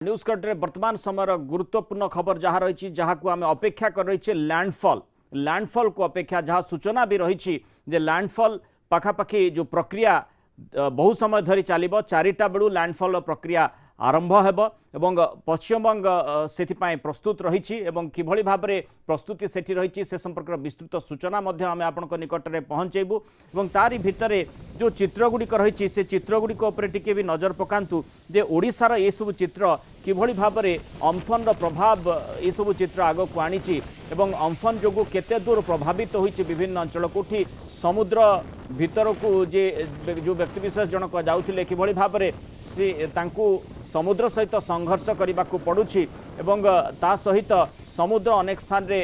News कट्रे वर्तमान समय गुरुत्वपूर्ण खबर जहाँ रही जहाँ को आम अपेक्षा कर रही लैंडफॉल को अपेक्षा जहाँ सूचना भी रही लैंडफॉल पाखापाखि जो प्रक्रिया बहु समय धरी चलो 4टा बेलू लैंडफॉल प्रक्रिया आरंभ हेब एवं पश्चिमबंग से प्रस्तुत रही किभली भाव में प्रस्तुति सेठी रही से संपर्क विस्तृत सूचना आम आपण निकट में पहुँचेबू और तारी भितर जो चित्रगुड़िक रही से चित्रगुड़िक टिके भी नजर पकातु जे ओडिशार ये सब चित्र किभली भाव में अम्फन प्रभाव ये सब चित्र आग को आनी अम्फन जो केते दूर प्रभावित होती विभिन्न अंचल कोठी समुद्र भीतर को जे जो व्यक्तिविशेष जनक जाऊे किभली भाव में से समुद्र सहित संघर्ष करने को पड़ुछि एवं ता सहित समुद्र अनेक स्थान रे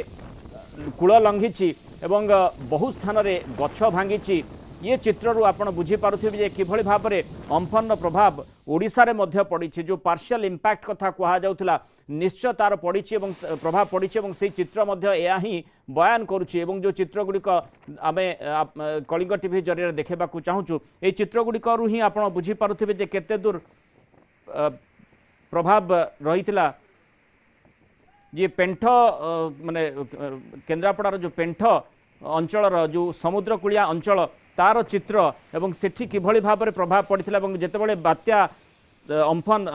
कूल लंघी एवं बहु स्थान रे गछ भांगी ये चित्रु आपण बुझी पारुथिबे जे किभली भाव में अम्फन प्रभाव ओडिशा रे मध्य पड़ी जो पार्शियल इंपैक्ट कथा कहा जाउथला निश्चय तार पड़ी प्रभाव पड़ी से चित्र मध्य या ही बयान करुच्ची जो चित्रगुड़िक आम कलिंग टीवी जरिए देखा चाहूँ ये चित्रगुड़िक ही आप बुझीपारे जे केते दूर प्रभाव रही ये पेंठ माने केन्द्रापड़ार जो पेंठ अंचल जो समुद्रकूलिया अंचल तार चित्र एवं सेठी किभली भाव में प्रभाव पड़ता जितेबाला बात्या अम्फन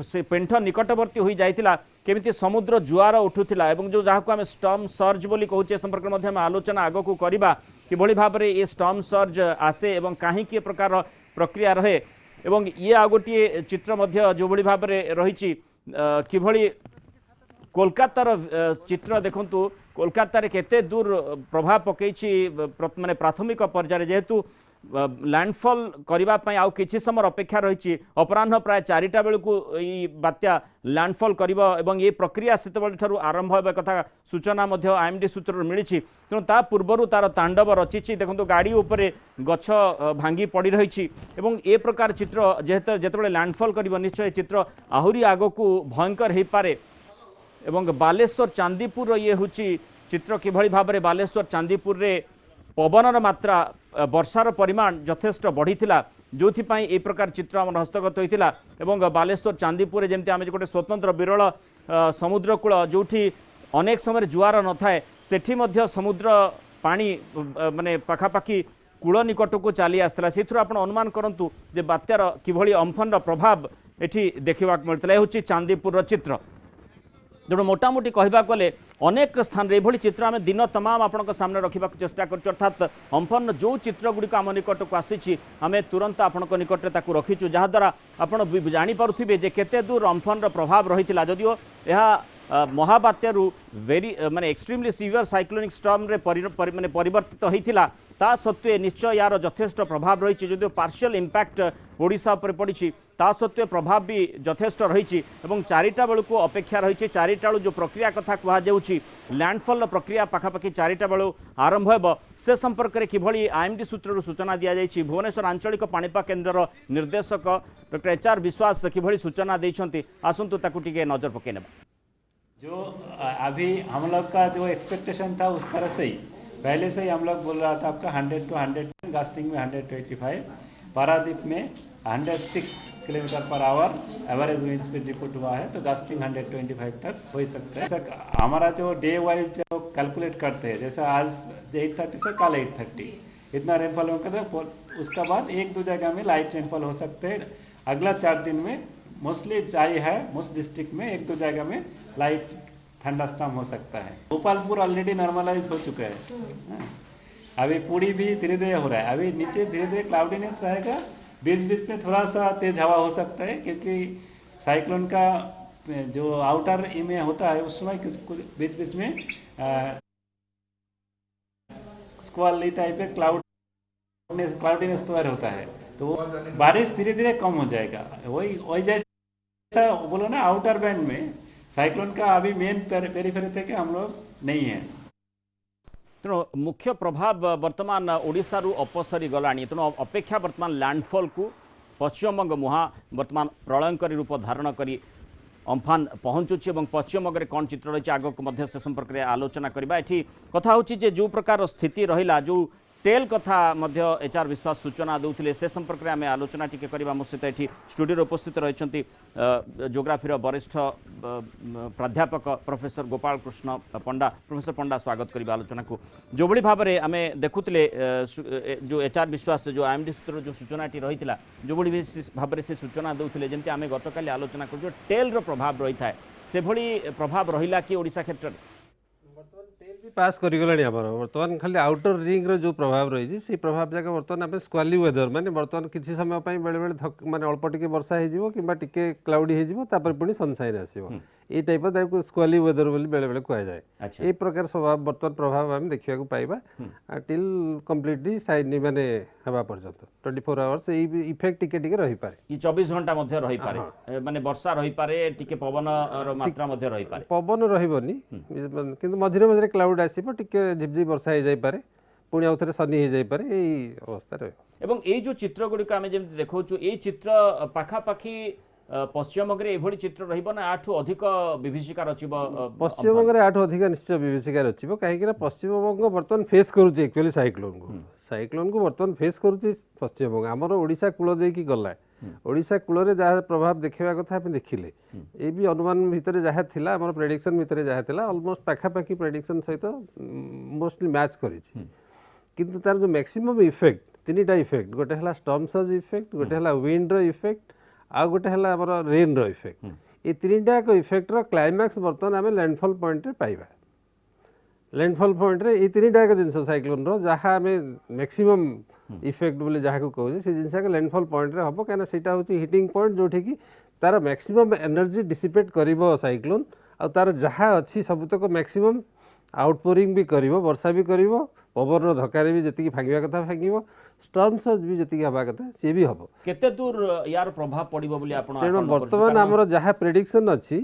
से पेंठ निकटवर्ती हो जाता केमिति समुद्र जुआर उठुला जो जहाँ को आम स्टॉर्म सर्ज बोली कहूचे संपर्क में आलोचना आग को करवा किभली भाव में ये स्टॉर्म सर्ज आसे एवं कहीं प्रकार प्रक्रिया रहे एवं ये आ गोटे चित्र जो भली भाव में रही किभली कोलकातार चित्र देखंतु कोलकाता रे केते दूर प्रभाव पकई माने प्राथमिक पर्याय जेहेतु लैंडफॉल करने आउ किछि समय अपेक्षा रही अपराह्न प्राय 4टा बेलू बात्या लैंडफॉल कर ये प्रक्रिया से आरंभ होगा कथा सूचना आईएमडी सूत्र मिली तेणु ता पूर्वर तार तांडव रची देखो गाड़ी उपरे गछ भांगी पड़ रही ए प्रकार चित्र जेहेतु जितेबाला लैंडफॉल कर निश्चय चित्र आहरी आग को भयंकर हो पारे एवं बालेश्वर चांदीपुर ये हूँ चित्र किभली भाव में बालेश्वर चांदीपुर रे पवनर मात्रा वर्षार परिमाण यथेष्ट बढ़ी जो ये प्रकार चित्र आम हस्तगत होता एवं बालेश्वर चांदीपुर जमी आम गोटे स्वतंत्र विरल समुद्रकूल जो अनेक समय जुआर न थाए सेठी मध्य समुद्र पानी माने पाखापाखि कूल निकट को चली आसला से आप अनुमान करूँ जे बात्यार किभली अम्फन प्रभाव एठी देखा मिलता है हूँ चांदीपुर चित्र तेणु मोटामोटी कहवा गले अनेक स्थान ये चित्र आम दिन तमाम आपण सामने रखा चेष्टा कर अर्थात अम्फन जो चित्रगुड़िक आम निकट को आसी आम तुरंत आपण निकट में रखीचु जहाद्वारा आप जापे जे केते दूर अम्फन प्रभाव रही जदिओ यह महाबात्यारू वेरी माने एक्सट्रीमली सीवियर साइक्लोनिक स्टॉर्म रे माने परिवर्तित होता ता सत्वे निश्चय यार यथेष्ट प्रभाव रही जदिओ पार्शियल इंपैक्ट ओडिशा पर पड़ी ता सत्वे प्रभाव भी यथेष्ट रही 4टा बेलू को अपेक्षा रही 4टा जो प्रक्रिया कथा कहुच्छी लैंडफॉल प्रक्रिया पाखापाखि 4टा बेलू आरंभ हो से संपर्क में किभली आईएमडी सूत्र सूचना दी जाइए भुवनेश्वर आंचलिक पाणीपाग केन्द्र निर्देशक डॉक्टर एचआर विश्वास किभली सूचना देइछंती आसंतु ताकू टिके नजर पकेने जो अभी हम लोग का जो एक्सपेक्टेशन था उस तरह से ही पहले से ही हम लोग बोल रहा था आपका 100 to 100 गास्टिंग में 125 पारादीप में 106 kilometre per hour average wind speed report हुआ है तो गास्टिंग 125 तक हो सकता है। हमारा जो डे वाइज जो कैलकुलेट करते हैं जैसे आज 8:30 से कल 8:30 इतना रेनफॉल हो करते हैं उसका बाद 1-2 जगह में लाइट रेनफॉल हो सकते हैं। अगला 4 दिन में मोस्टली ड्राई है मोस्ट डिस्ट्रिक्ट में 1-2 जगह में लाइट ठंडा स्टॉर्म हो सकता है। गोपालपुर ऑलरेडी नॉर्मलाइज हो चुका है अभी पूरी भी धीरे धीरे हो रहा है अभी नीचे धीरे धीरे क्लाउडीनेस रहेगा बीच बीच में थोड़ा सा तेज हवा हो सकता है क्योंकि साइक्लोन का जो आउटर में होता है उस समय बीच बीच में स्क्वाली टाइप में क्लाउडीनेस तैयार होता है तो बारिश धीरे धीरे कम हो जाएगा वही जैसा बोलो ना आउटर बैंड में साइक्लोन का अभी मेन पेरीफेरी थे कि हम लोग नहीं है तेणु मुख्य प्रभाव वर्तमान ओडिशा रु अपसरी गलानी तेणु अपेक्षा वर्तमान लैंडफॉल को पश्चिमबंग मुहा वर्तमान प्रलयंकारी रूप धारण करी अम्फान पहुँचुची और पश्चिमबंग में कौन चित्र रही आग को से संपर्क में आलोचना करवा ये कथा हो जो प्रकार स्थिति रहा जो टेल कथा मध्य एचआर विश्वास सूचना दौले से संपर्क में आम आलोचना टिके करबा मो सहित एठी स्टूडियो उपस्थित रहिसंती ज्योग्राफी वरिष्ठ प्राध्यापक प्रोफेसर गोपाल कृष्ण पंडा। प्रोफेसर पंडा स्वागत करबा आलोचना को जो भली भाव में आम देखुले जो एचआर विश्वास जो आईएमडी सूत्र जो सूचनाटी रही जो भली भाव में से सूचना दौले जमी आम गतकाली आलोचना कर टेल रो प्रभाव रही है से भली प्रभाव रहिला कि ओडिशा क्षेत्र पास करिगलानी आमर बर्तमान खाली आउटर रिंग रो जो प्रभाव रही से प्रभाव जाक बर्तमान आम स्क्वाली वेदर माने बर्तमान किसी समय बेले बेले माने अल्प टिके वर्षा हो कि टिके क्लाउडी हो पुणी सनसाइन आसो ये टाइप स्क्वाली वेदर बोली बेले बेले कह जाए ये प्रकार स्वभाव बर्तमान प्रभाव आम देखा पाइबा टिल कम्प्लीटली साइन माने हवा पर्यंत 24 आवर्स इफेक्ट टिके टिके रही पारे ये 24 घंटा मध्य रही पारे माने वर्षा रही पारे टिके पवन रो मात्रा मध्य रही पारे पवन रहिबनी किंतु मझिरे मझिरे क्लाउड आसीबो टिके झिपझिप वर्षा हो जाय पारे पुणी आउ थे सनी हो जाय पारे एई अवस्था रहे एवं ए जो चित्र गुड़िक आम जमी देखु ए चित्र पाखापाखि पश्चिमबंगे एभली चित्र रहिबो ना आठु अधिक विभीषिका रचिबो पश्चिमबंगे आठु अधिक निश्चय विभीषिका रचिबो कहीं पश्चिमबंग बर्तमान फेस करुचे एक्चुअली साइक्लोन को बर्तमान फेस करुचे पश्चिमबंग आमर ओडिशा कूल देकी गला ओडिशा कूल जहाँ प्रभाव देखा कथा आम देखिले ये भी अनुमान भितर जहाँ थिला आमर प्रेडिक्शन भितर जहाँ थिला ऑलमोस्ट पाखापाखि प्रेडिक्शन सहित मोस्टली मैच करिछि किंतु तार जो मैक्सिमम इफेक्ट तीनटा इफेक्ट गोटे है स्टॉर्म सर्ज इफेक्ट गोटे है विंड रो इफेक्ट आ गोटे है रेन रो इफेक्ट ये तीनटा इफेक्ट रो क्लाइमैक्स बर्तमान आम लैंडफॉल पॉइंट रे पाइबा लैंडफॉल पॉइंट रे ये तीनटा जिनस साइक्लोन रो जहाँ आम मैक्सिमम इफेक्ट बोले जहाँ को कहूँ से जिनसा के लैंडफॉल पॉइंट रे हम कहीं सेटा होची हिटिंग पॉइंट जोठी की तार मैक्सिमम एनर्जी डिसिपेट करिवो साइक्लोन आ तार जहाँ अच्छी सबतक मैक्सिमम आउटपोरिंग भी करिवो वर्षा भी करिवो पवन धक्कार भी जी भांगा कथा भांग स्टॉर्म सर्ज भी जी हवा कथा सी भी हम केते दूर यार प्रभाव पड़िबो बोली आपण तेणु बर्तमान आमर जहाँ प्रेडिक्शन अच्छी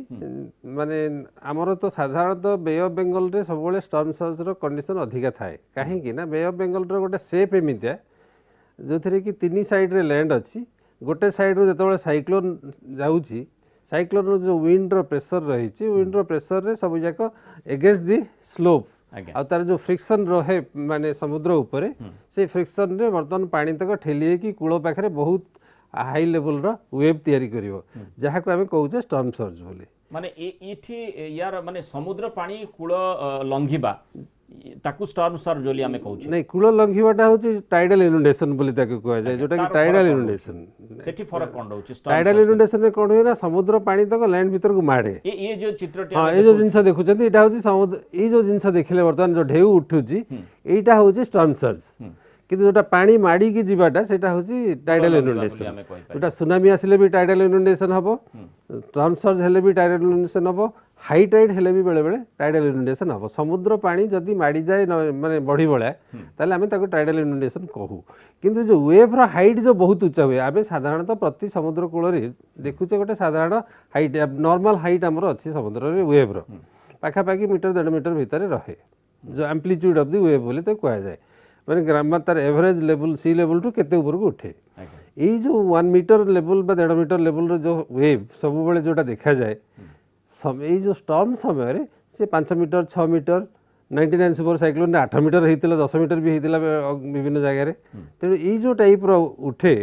माने आमर तो साधारणतः बे ऑफ बेंगल रे सब स्टॉर्म सर्ज रो कंडीशन अधिका थाए कहीं ना बे ऑफ बेंगल रो गोटे सेप एमितिया जो थे कि तीन साइड रे लैंड अच्छी गोटे साइड रो जतबे साइक्लोन जाउची साइक्लोन रो जो विंड रो प्रेशर रही विंड रो प्रेशर रे सब जाक एगेंस्ट दी स्लोप आ तार जो फ्रिक्शन रहे माने समुद्र ऊपर से फ्रिक्शन रे बर्तमान पानी तक ठेली कि कूल पाखे बहुत हाई लेवल रो वेव तैयारी करिवो जहाँ को आम कहूचे स्टॉर्म सर्ज बोली माने एठी यार माने समुद्र पानी कूल लंघिबा ताकू स्टॉर्म सर्ज बोली आमे कहूचे नहीं कूल लंघिबाटा होची टाइडल इनुंडेशन बोली ताके कहै जाय जोटा कि टाइडल इनुंडेशन सेठी फरक कोन रहउची टाइडल इनुंडेशन में कोन होय ना समुद्र पानी तक लैंड भीतर को माडे ये जो चित्रटी हां ये जो जिंस देखुचंती एटा होची समुद्र ये जो जिंस देखिले वर्तमान जो ढेउ उठुची एटा होची स्टॉर्म सर्ज किंतु जोटा पानी माड़ी की जीवाटा सेटा होची टाइडल इनुंडेशन जोटा सुनामी आसिले भी टाइडल इनुंडेशन हबो स्टॉर्म सर्ज हेले भी टाइडल इनुंडेशन हबो हाई टाइड हेले भी बेले बेले टाइडल इनुंडेशन हम समुद्र पानी जदि माड़ी जाए माने बढ़ी बड़ा ताले आमे ताको टाइडल इनुंडेशन कहू किंतु जो वेव रो हाइट जो बहुत उच्चा हुए आमे साधारणतः प्रति समुद्र कूल रे देखुचे गोटे साधारण हाइट नॉर्मल हाइट हमर अच्छी समुद्र रे वेव रो पाखापाखि मीटर 1.5 मीटर भीतर रहे जो एम्प्लीट्यूड ऑफ द वेव बोले तो कह जाए माने ग्राम तार एवरेज लेवल सी लेवल टू केते ऊपर को उठे ये जो 1 मीटर लेवल बा 1.5 मीटर लेवल रो जो वेव सब बेले जोटा देखा जाए ये जो स्टॉर्म समय से 5 meter 6 meter 99 super cyclone 8 meter होता 10 मीटर भी होता विभिन्न जगह तेणु ये जो टाइप रो उठे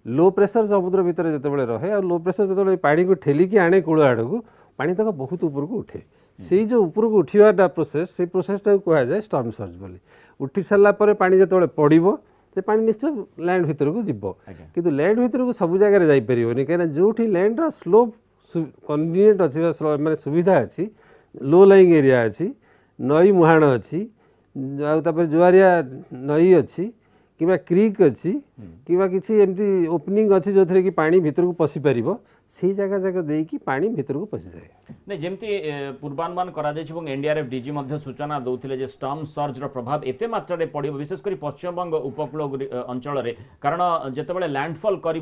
लो प्रेशर समुद्र भितर जिते रहे और लो प्रेशर जो पानी को ठेलिकी आने कूल आड़ को पानी तक बहुत ऊपर को उठे से जो ऊपर को उठाटा प्रोसेस से प्रोसेसटा कह जाए स्टॉर्म सर्ज बोली उठी सारा पानी जो पड़ो से पानी निश्चय लैंड भीतर को जीव कि लैंड भीतर को सब जगह जापरियोनी कहीं जो लैंड स्लोप कन्वीनियंट अच्छी माने सुविधा अच्छी लो लाइंग एरिया अच्छी नई मुहाण अच्छी आपर जुआरिया नई अच्छी कि क्रिक अच्छी कि किसी एमती ओपनिंग अच्छी जो थे कि पानी भीतर को पशि पार से जगह जगह देकी पानी भीतर को पशि जाए नहीं जमती पूर्वानुमान करा एनडीआरएफ डीजी सूचना दौले जे स्टॉर्म सर्ज प्रभाव एते मात्रा पड़ो विशेषकर पश्चिमबंग उपकूल अंचल कारण जितेबाला लैंडफॉल कर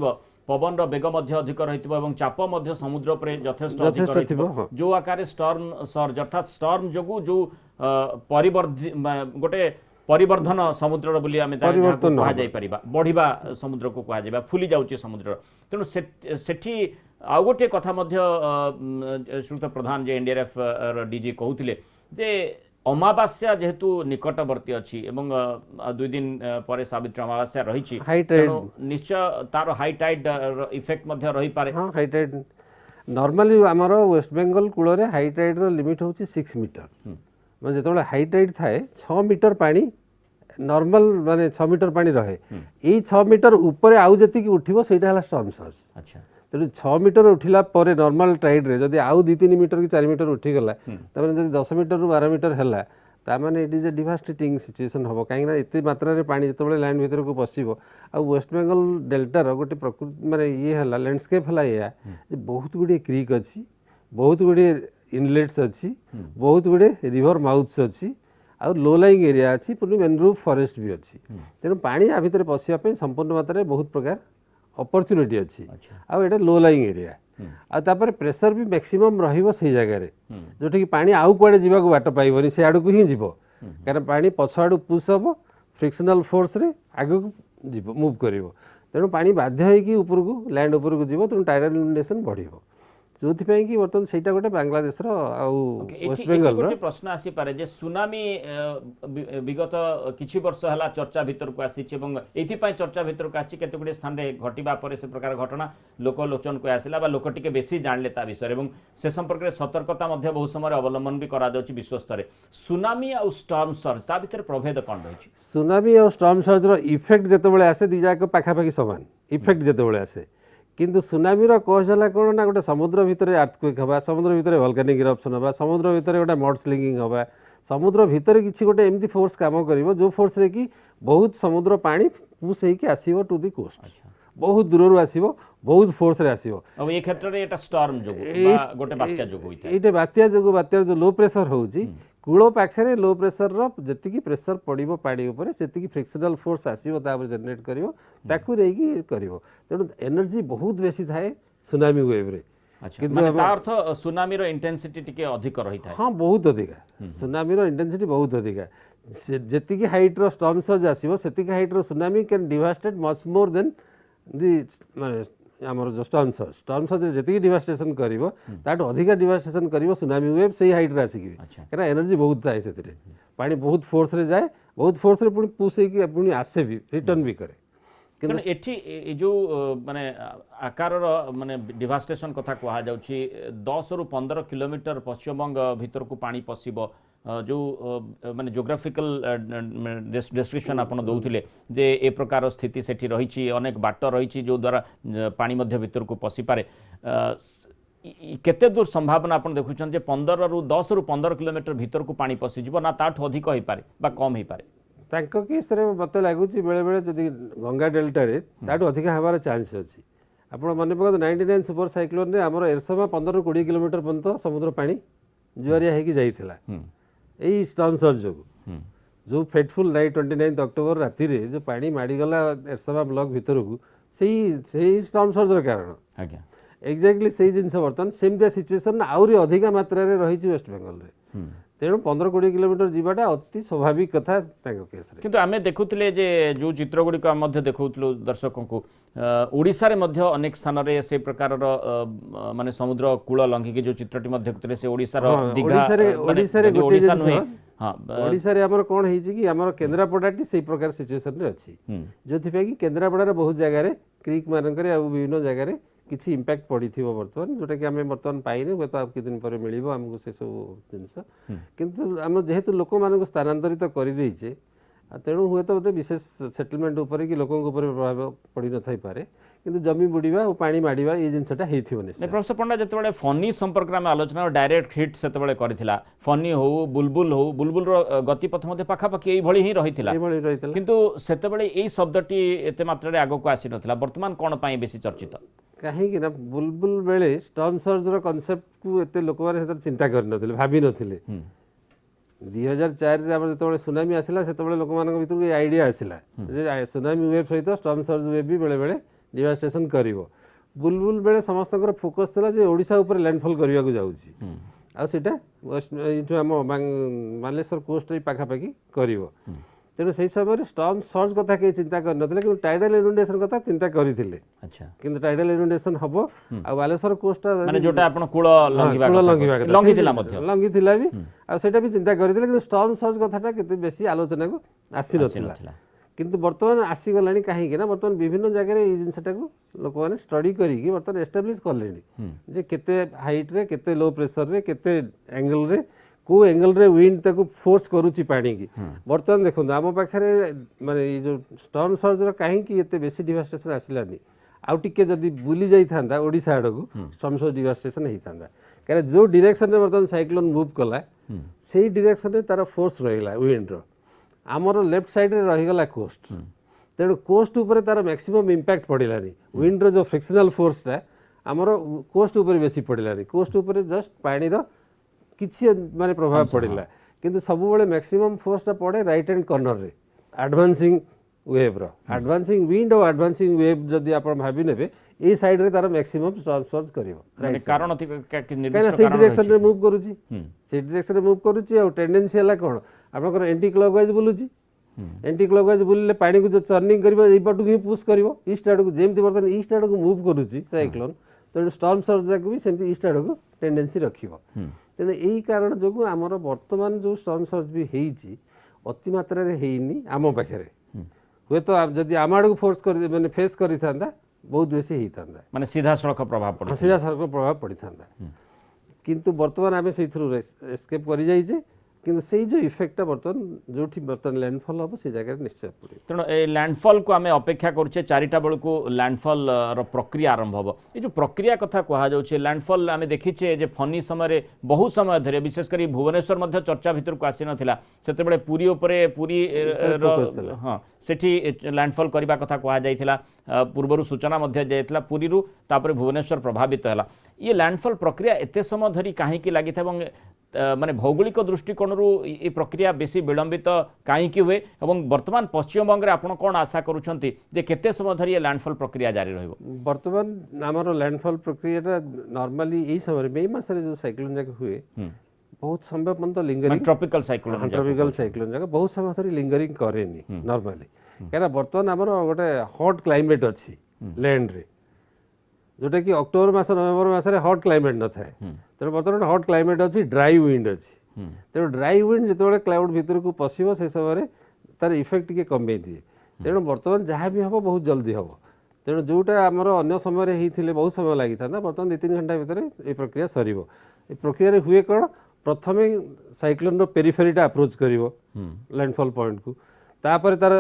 पवन बेग अधिक रही चाप समुद्र पर यथेष्ट अधिक रही जो आकार स्टॉर्म सर्ज अर्थात स्टॉर्म जो जो गोटे परिवर्धन समुद्र बोली आम कह बढ़िबा समुद्र को कह फुली जाऊँगी समुद्र तेणु सेठी आउ गोटे कथा श्रीयुत प्रधान जे एनडीआरएफ डीजी कहते जे अमावास्या जेहेतु निकटवर्ती अच्छी एवं 2 दिन पर सावित्री अमावास्या रही हाई टाइड निश्चय तार हाई टाइड इफेक्ट मध्य रही पारे। हाँ हाई टाइड नॉर्मली आमर वेस्ट बेंगल कूल हाई टाइड लिमिट हूँ 6 मीटर मैं जो हाई टाइड थाए 6 मीटर पानी नॉर्मल माने 6 मीटर पानी रहे यही 6 मीटर ऊपर आउ जी उठो से स्टॉर्म सर्ज। अच्छा तेणु 6 मीटर उठिला पर नॉर्मल टाइड रे जदि आउ 2-3 मीटर कि 4 मीटर उठीगला तमें जब 10 मीटर रु 12 मीटर है ताने it is a devastating situation हम कहीं एत मात्रा पानी जो लैंड भीतर को पशिब आ वेस्ट बेंगल डेल्टार गोटे प्रकृति माने ये है लैंडस्केप है या बहुत गुड़े क्रिक अच्छी बहुत गुड़े इनलेट्स अच्छी बहुत गुड़े रिवर माउथ्स अच्छी आ लो लाइंग एरिया अच्छी पुणी मैनग्रोव फॉरेस्ट भी अच्छी तेणु पानी आ भितर पशिया संपूर्ण मात्रा बहुत प्रकार अपॉर्चुनिटी अच्छी आ एटा लो लाइंग एरिया आ तापर प्रेशर भी मैक्सिमम रहिबो सही जगह रे जोठी कि पानी आउ कुआडे जीवा को बाट पाइबनी से आडू को ही जीवो कारण पानी पछ आडू पुश हबो फ्रिक्शनल फोर्स रे आगु को जीवो मूव करिवो तेणु पानी बाध्य होई कि ऊपर को लैंड ऊपर को जीवो तेणु टाइडल इनंडेशन बढ़िबो जो कि बर्तमान सेटा गोटे बांग्लादेश वेस्ट बेंगल गोटे प्रश्न आसी पारे जे सुनामी विगत किछि वर्ष हला चर्चा भीतर को आसी एवं एथि चर्चा भीतर को आसी केते गुडे स्थान रे घटिबा परे से प्रकार घटना लोक लोचन को आसिला बा लोक टिके बेसी जानले ता विषय एवं से संपर्क रे सतर्कता मध्ये बहुत समय अवलंबन भी करा जाउची विश्व स्तर रे सुनामी आ स्टॉर्म सर्ज ता भीतर प्रभेद कोन रहिछि। सुनामी और स्टॉर्म सर्ज रो इफेक्ट जेतेबेले आसे दिजाक पाखापाखि समान इफेक्ट जेतेबेले आसे किंतु सुनामीर कज है कौन ना गोटे समुद्र भितर आर्थक्वेक हवा समुद्र भितर वोल्केनिक इरप्शन हवा समुद्र भितर गोटे मड स्लिंगिंग हवा समुद्र भितर किसी गोटे एमती फोर्स काम करिवो जो फोर्स रे कि बहुत समुद्र पानी पुश होइके आसीबो टू दी कोस्ट बहुत दूर आसीबो बहुत फोर्स रे आसीबो अब ए क्षेत्र रे एटा स्टॉर्म जोगु बा गोटे बात्या जोगु होइता एटे बात्या जोगु बात्यार जो लो प्रेशर होउची कूल पाखे लो प्रेशर जी प्रेशर पड़ो पानी उपर से फ्रिक्शनल फोर्स आसो जेनेट कर तेणु एनर्जी बहुत बेसी थाए सुनामी वेव रे। अर्थ सुनामी रो इंटेंसिटी टिके अधिक रही था। हाँ बहुत अधिका सुनामी रो इंटेंसिटी बहुत अधिका जी हाइट रो स्टॉर्म सर्ज आसीबो सेति हाइट रो tsunami can devastate much more than the माने आमर जो स्टॉर्म सर्ज जी डिवास्टेशन करिवो ताटो अधिका डिवास्टेशन करिवो सुनामी वेव सही हाइट रे आसिकी कारण एनर्जी बहुत थाए से पानी बहुत फोर्स रे जाए बहुत फोर्स रे पुणी पुश होइकी पुणी आसे भी रिटर्न भी करे तेणु एठी जो माने आकार माने डिवास्टेशन कथा कहा जाउछि 10 रु 15 किलोमीटर पश्चिमबंग भीतर को पानी पसिबो जो माने जोग्राफिकल डिस्क्रिप्शन आपण दउथिले जे ए प्रकार स्थिति सेठी रहिछि अनेक बाट रहिछि जो द्वारा पानी मध्य भीतर को पसि पारे केते दूर संभावना आपण देखुछन जे 10 रु 15 किलोमीटर भीतर को पानी पसि जिवो ना ताठ अधिक होई पारे बा कम होई पारे तांको केस रे मते लागुछि बेले बेले जदि गंगा डेल्टा रे ताटो अधिक हबार चांस अछि आपण माने पकत 99 सुपर साइक्लोन रे हमर एरसमा 15 रु 20 किलोमीटर पर्यंत समुद्र पानी जुआरिया हेकी जाइथिला यही स्टॉर्म सर्ज जो फेटफुल नाइट 29 अक्टोबर राति रे जो पानी माड़ीगला एरसमा ब्लॉक भीतर को सही स्टॉर्म सर्ज कारण आज्ञा एक्जाक्टली सही जिनस बर्तमान सेमतिया सिचुएसन आउरी अधिका मात्रा रे रही वेस्ट बेंगल रे तेणु 15-20 किलोमीटर जीवाटा अति स्वाभाविक कथा केस रे किंतु आमे देखुतले जे जो चित्र गुडी को मध्य देखुतलो दर्शकों को ओडिसा रे मध्य अनेक स्थान रे से प्रकार माने समुद्र कूल लंघी के जो चित्रटी मध्य देखुतले से ओडिसा रो दिघा ओडिसा नुहे हां ओडिसा रे हमर कोन हेछि कि हमर केंद्रापड़ाटी से प्रकार सिचुएशन रे अछि जोथि पे कि केंद्रापड़ा रे बहुत जगह रे क्रिक मान करे आ विभिन्न जगह रे किसी इंपैक्ट पड़ी थी बर्तमान जोटा कि आम बर्तमान पाइने हूँ तो आपके दिन पर मिल आमको से सब जिनस किंतु आम जेहेतु लोक मान स्थानांतरित करदेचे तेणु हुए तो बोलते विशेष सेटलमेंट उपर कि लोकों प्रभाव पड़ी न पारे किंतु जमी बुड़ीबा और पानी माड़ीबा ये जिनसटा प्रोफेसर पंडा जिते फनी संपर्क में आलोचना डायरेक्ट हिट से करथिला फनी हो बुलबुल रो गतिपथ मध्य पाखापाखि यही ही रही किंतु सेतेबेले एई शब्दटी एते मात्रा रे आगो को आसी नथिला वर्तमान कोन पाई बेसी चर्चित कहीं ना बुलबुल बेले स्टॉर्म सर्ज रो कांसेप्ट को एते लोक माने चिंता कर नथिले भाबी नथिले 2004 रे हमर जतबेले सुनामी आसिला सेतबेले लोक मानक भितर आइडिया आसिला जे सुनामी वेव सहित स्टॉर्म सर्ज वेव भी बेले बेले डिवास्टेशन करिवो बुलबुल बेले समस्तकर फोकस थिला जे ओडिसा ऊपर लैंडफॉल करिया को जाउची आ सेटा वेस्ट इटु हम बालेश्वर कोस्ट रे पाखा पाखी करिवो तेणु से समय स्टॉर्म सर्ज कथा कहीं चिंता करनथिले कि टाइडल इनुंडेशन कथा चिंता करथिले अच्छा किंतु टाइडल इनुंडेशन हबो आ बालेश्वर कोस्टा माने जोटा आपण कूल लंघिबा लंघिबा लंघितिला मध्ये लंघितिला भी आ सेटा भी चिंता करथिले कि स्टॉर्म सर्ज कथाटा केते बेसी आलोचना को आसी नथिला किंतु वर्तमान आसी गलानी काहे कि ना वर्तमान विभिन्न जगह रे ई जिंसटा को लोक माने स्टडी करी कि वर्तमान एस्टैब्लिश करलेनी जे केते हाइट रे केते लो प्रेशर रे केते एंगल रे को एंगल रे विंड ताको फोर्स करूची पानी की वर्तमान देखो आम पाखे माने जो स्टॉर्म सर्ज कहीं एते बेसी डिवास्टेशन आसिलानी आउ टिके जदी बुली जाई थांदा ओडिसा आड़ को स्टॉर्म सर्ज डिवास्टेशन हेई थांदा कारण जो डायरेक्शन रे वर्तमान साइक्लोन मूव कला सेही डायरेक्शन रे तार फोर्स रहिला विंड रो आमर लेफ्ट साइड रे रहिगला कोस्ट तेणु कोस्ट ऊपर तार मैक्सिमम इंपैक्ट पड़िलानी विंड रो जो फ्रिक्शनल फोर्स टा आमर कोस्ट ऊपर बेसी पड़िलानी कोस्ट ऊपर जस्ट पानी रो किछि माने प्रभाव पड़िला किंतु सब बेले मैक्सिमम फोर्सटा पड़े राइट हैंड कॉर्नर रे एडवांसिंग वेव रो एडवांसिंग विंड और एडवांसिंग वेव जदी आपण भाबी नेबे ए साइड रे तार मैक्सिमम स्टॉर्म सर्ज करिवो माने कारण निर्दिष्ट कारण डायरेक्शन रे मूव करूची से डायरेक्शन रे मूव करूची और टेंडेंसी हला कोन आपनकर एंटी क्लॉकवाइज बुलुची एंटी क्लॉकवाइज बुलले पानी को जो टर्निंग करिवो ए पटु ही पुश करिवो ईस्ट आड़ को जेमति बर्तन ईस्ट आड़ को मूव करूची साइक्लोन तेणु स्टॉर्म सर्ज को भी सेमति ईस्ट आड़ को टेंडेंसी रखिवो तेणु यही कारण जो आमर वर्तमान जो स्टॉर्म सर्ज भी होती अति मात्रा हेनी आम पाखे हे तो जदि आम आड़ को फोर्स कर माने फेस करता बहुत बेसी होता माने सीधा सड़क प्रभाव पड़े सीधा सड़क प्रभाव पड़ी था किंतु वर्तमान आम से एस्केप कर जाइए किंतु से जो इफेक्ट बर्तमान जो बर्तमान लैंडफॉल हम से जगह निश्चय पड़े तेणु ए लैंडफॉल को आम अपेक्षा करुचे चारिटा बेलू को लैंडफॉल प्रक्रिया आरंभ हम ये जो प्रक्रिया कथा कहुचे लैंडफॉल आम देखीचे जे फनी समय बहुत समय धरे विशेषकर भुवनेश्वर मध्य चर्चा भितर को आसी नाला से पुरी उपरे पुरी हाँ सेठी लैंडफॉल करने कथा कहुला पूर्वर सूचना जाइला पुरी तापर भुवनेश्वर प्रभावित है ये लैंडफॉल प्रक्रिया एते समय धरी कहीं लगी माने भौगोलिक दृष्टिकोण ये प्रक्रिया बेसी विलंबित कहीं हुए और वर्तमान पश्चिमबंग में आपड़ कौन आशा करुँचे जे केते समय धरी ये लैंडफॉल प्रक्रिया जारी रहिबो वर्तमान आमर लैंडफॉल प्रक्रिया नॉर्मली यही समय मे मासरे जो साइक्लोन जाक हुए बहुत समय पर्यंत लिंगरिंग ट्रॉपिकल साइक्लोन जाक बहुत समय धरी लिंगरिंग करेनी नॉर्मली कहीं वर्तमान आमर गोटे हॉट क्लाइमेट अच्छी लैंड रे जोटा कि अक्टोबर मास नवेम्बर मास हॉट क्लाइमेट न थाए तेणु बर्तमान हॉट क्लाइमेट अच्छी ड्राई विंड अच्छी तेणु ड्राई विंड जो क्लाउड भितर को पशिव से समय तार इफेक्ट टे कमे दिए तेणु बर्तमान जहाँ भी हम बहुत जल्दी हम तेणु जोटा आमर अन्य समय होते बहुत समय लगी था बर्तमान 2-3 घंटा भितर ये प्रक्रिया सर प्रक्रिया हुए कौन प्रथम साइक्लोन पेरिफेरीटा अप्रोच कर लैंडफॉल पॉइंट को तापर तार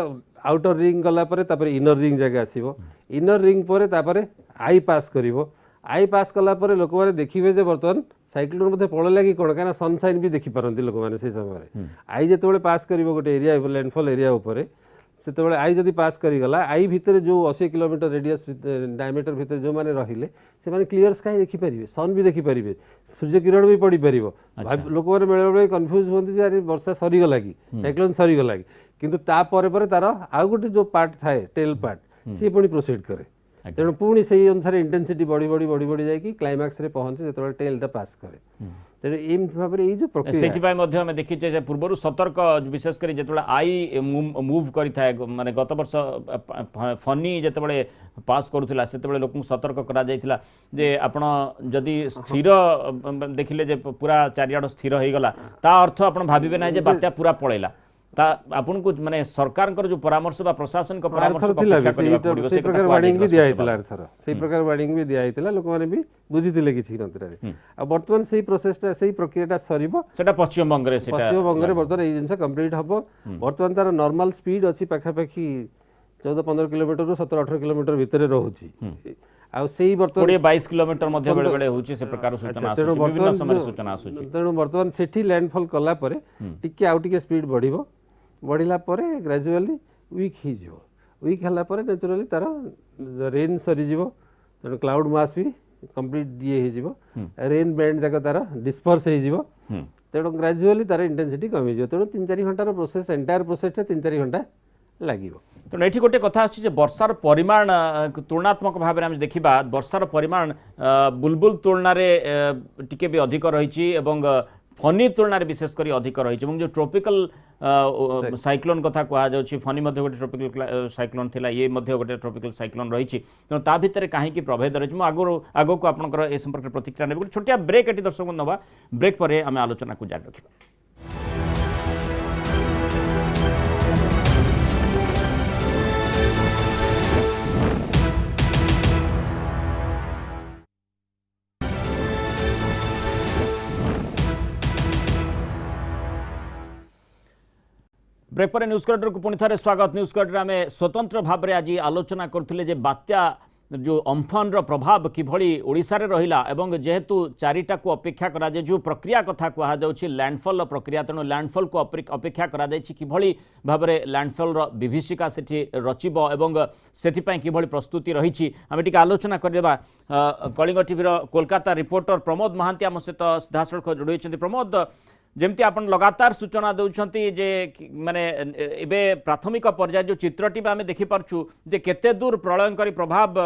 आउटर रिंग गलापर इनर रिंग जगह आसो इनर रिंग पर आई पास कर आई पास कलापर लोक मैंने देखिए जे बर्तमान साइक्लोन मध्य पड़ेगा कि कौन कहीं सनसाइन भी देखिपारती लोक मैंने से समय आई जो पास कर गोटे एरिया लैंडफॉल एरिया उपर से आई जदि पास करीगला आई भितर जो 80 किलोमीटर रेडियस डायमीटर भितर जो मैंने रहिले से माने क्लियर स्काई देखिपारे सन भी देखिपारे सूर्य किरण भी पड़ी पार लोक मैंने बेले बेले कन्फ्यूज होती अरे वर्षा सरीगला कि साइक्लोन सरीगला कि किंतु तापर तार आउ गोटे जो पार्ट थाए टेल पार्ट सी पुणी प्रोसीड करे तेणु पुणी से अनुसार इंटेंसिटी बढ़ी बढ़ी बढ़ी बढ़ी जाए क्लाइमैक्स रे पहुंचे जो टेलटा पास करे तेणु एम भाव में जो प्रक्रिया आम देखीचे पूर्व सतर्क विशेषकर जो आई मूव करें माने गत वर्ष फनी जिते पास करूला से लोक सतर्क करा जे आपण जदि स्थिर देखिले जे पूरा चारिआड स्थिर हो गला ता अर्थ आप भावे ना जे बात्या पूरा पळेला आपन को माने सरकार जो परामर्श बा प्रशासन को परामर्श से प्रकार वार्निंग भी दिया हितला सर से प्रकार वार्निंग भी दिया हितला लोक माने भी बुझितिले किछि मात्रा रे आ वर्तमान सेही प्रोसेसटा सेही प्रक्रियाटा सरीबो सेटा पश्चिम बंग रे वर्तमान ए जिंस कंप्लीट हबो वर्तमान तार नॉर्मल स्पीड अछि पाखा पाखी 14-15 किलोमीटर रु 17-18 किलोमीटर भितर रहउछि आ सेही वर्तमान 22 किलोमीटर मध्य बेले बेले होछि से प्रकार सूचना आसुछि विभिन्न समय सूचना आसुछि तेणु वर्तमान सेठी लैंडफॉल कला परे टिके आउ टिके स्पीड बढ़िबो बढ़िला परे ग्रेजुअली वीक ही जिवो वीक हला परे नेचुरली तार रेन सरी जिवो तेणु क्लाउड मास भी कंप्लीट दिए ही जिवो रेन बैंड जाक तार डिस्पर्स ही जिवो तेणु ग्रेजुअली तार इंटेंसिटी कमी जिवो तेणु 3-4 घंटार प्रोसेस एंटायर प्रोसेसटा 3-4 घंटा लागिवो तेणु ये गोटे कथा अच्छी वर्षार परिमाण तुलनात्मक भाव में देखा वर्षार परिमाण बुलबुल तुलना टिके भी अधिक रही फनी तुलना विशेषकर अधिक रही जो ट्रोपिकल साइक्लोन कथा कहुच्छी फनी गोटे ट्रोपिकल साइक्लोन थिला ये गोटे ट्रोपिकल साइक्लोन रही तेणु ता भितर कहीं प्रभेद रही आग को आपंकर ए संपर्क प्रतिक्रिया ने गोटे छोटिया ब्रेक एटी दर्शक नवा ब्रेक पर आम आलोचना को जारी रखा। ब्रेक पर न्यूज कॉरिडोर को पुणी थे स्वागत। न्यूज कॉरिडोर आम स्वतंत्र भाव में आज आलोचना करते बात्या जो अम्फन प्रभाव किभली ओडिशा रे रहिला एवं जेहेतु चारिटा को अपेक्षा करा जाय जो प्रक्रिया कथा कहा जाउछि लैंडफॉल प्रक्रिया तेणु लैंडफॉल को अपेक्षा करा जायछि किभली भाव में लैंडफॉल विभीषिका सेठी रचिबो एवं सेथिपई किभली प्रस्तुति रहिछि आमे टिके आलोचना करदेबा। कलिंग टीवी कोलकाता रिपोर्टर प्रमोद महांती आम सहित सीधासख जोड़ी होइछन्ति। प्रमोद जमती आप लगातार सूचना दौरान जे माने एबे प्राथमिक पर्याय जो चित्रटी आम देखिपु जे केते दूर प्रलयंकारी प्रभाव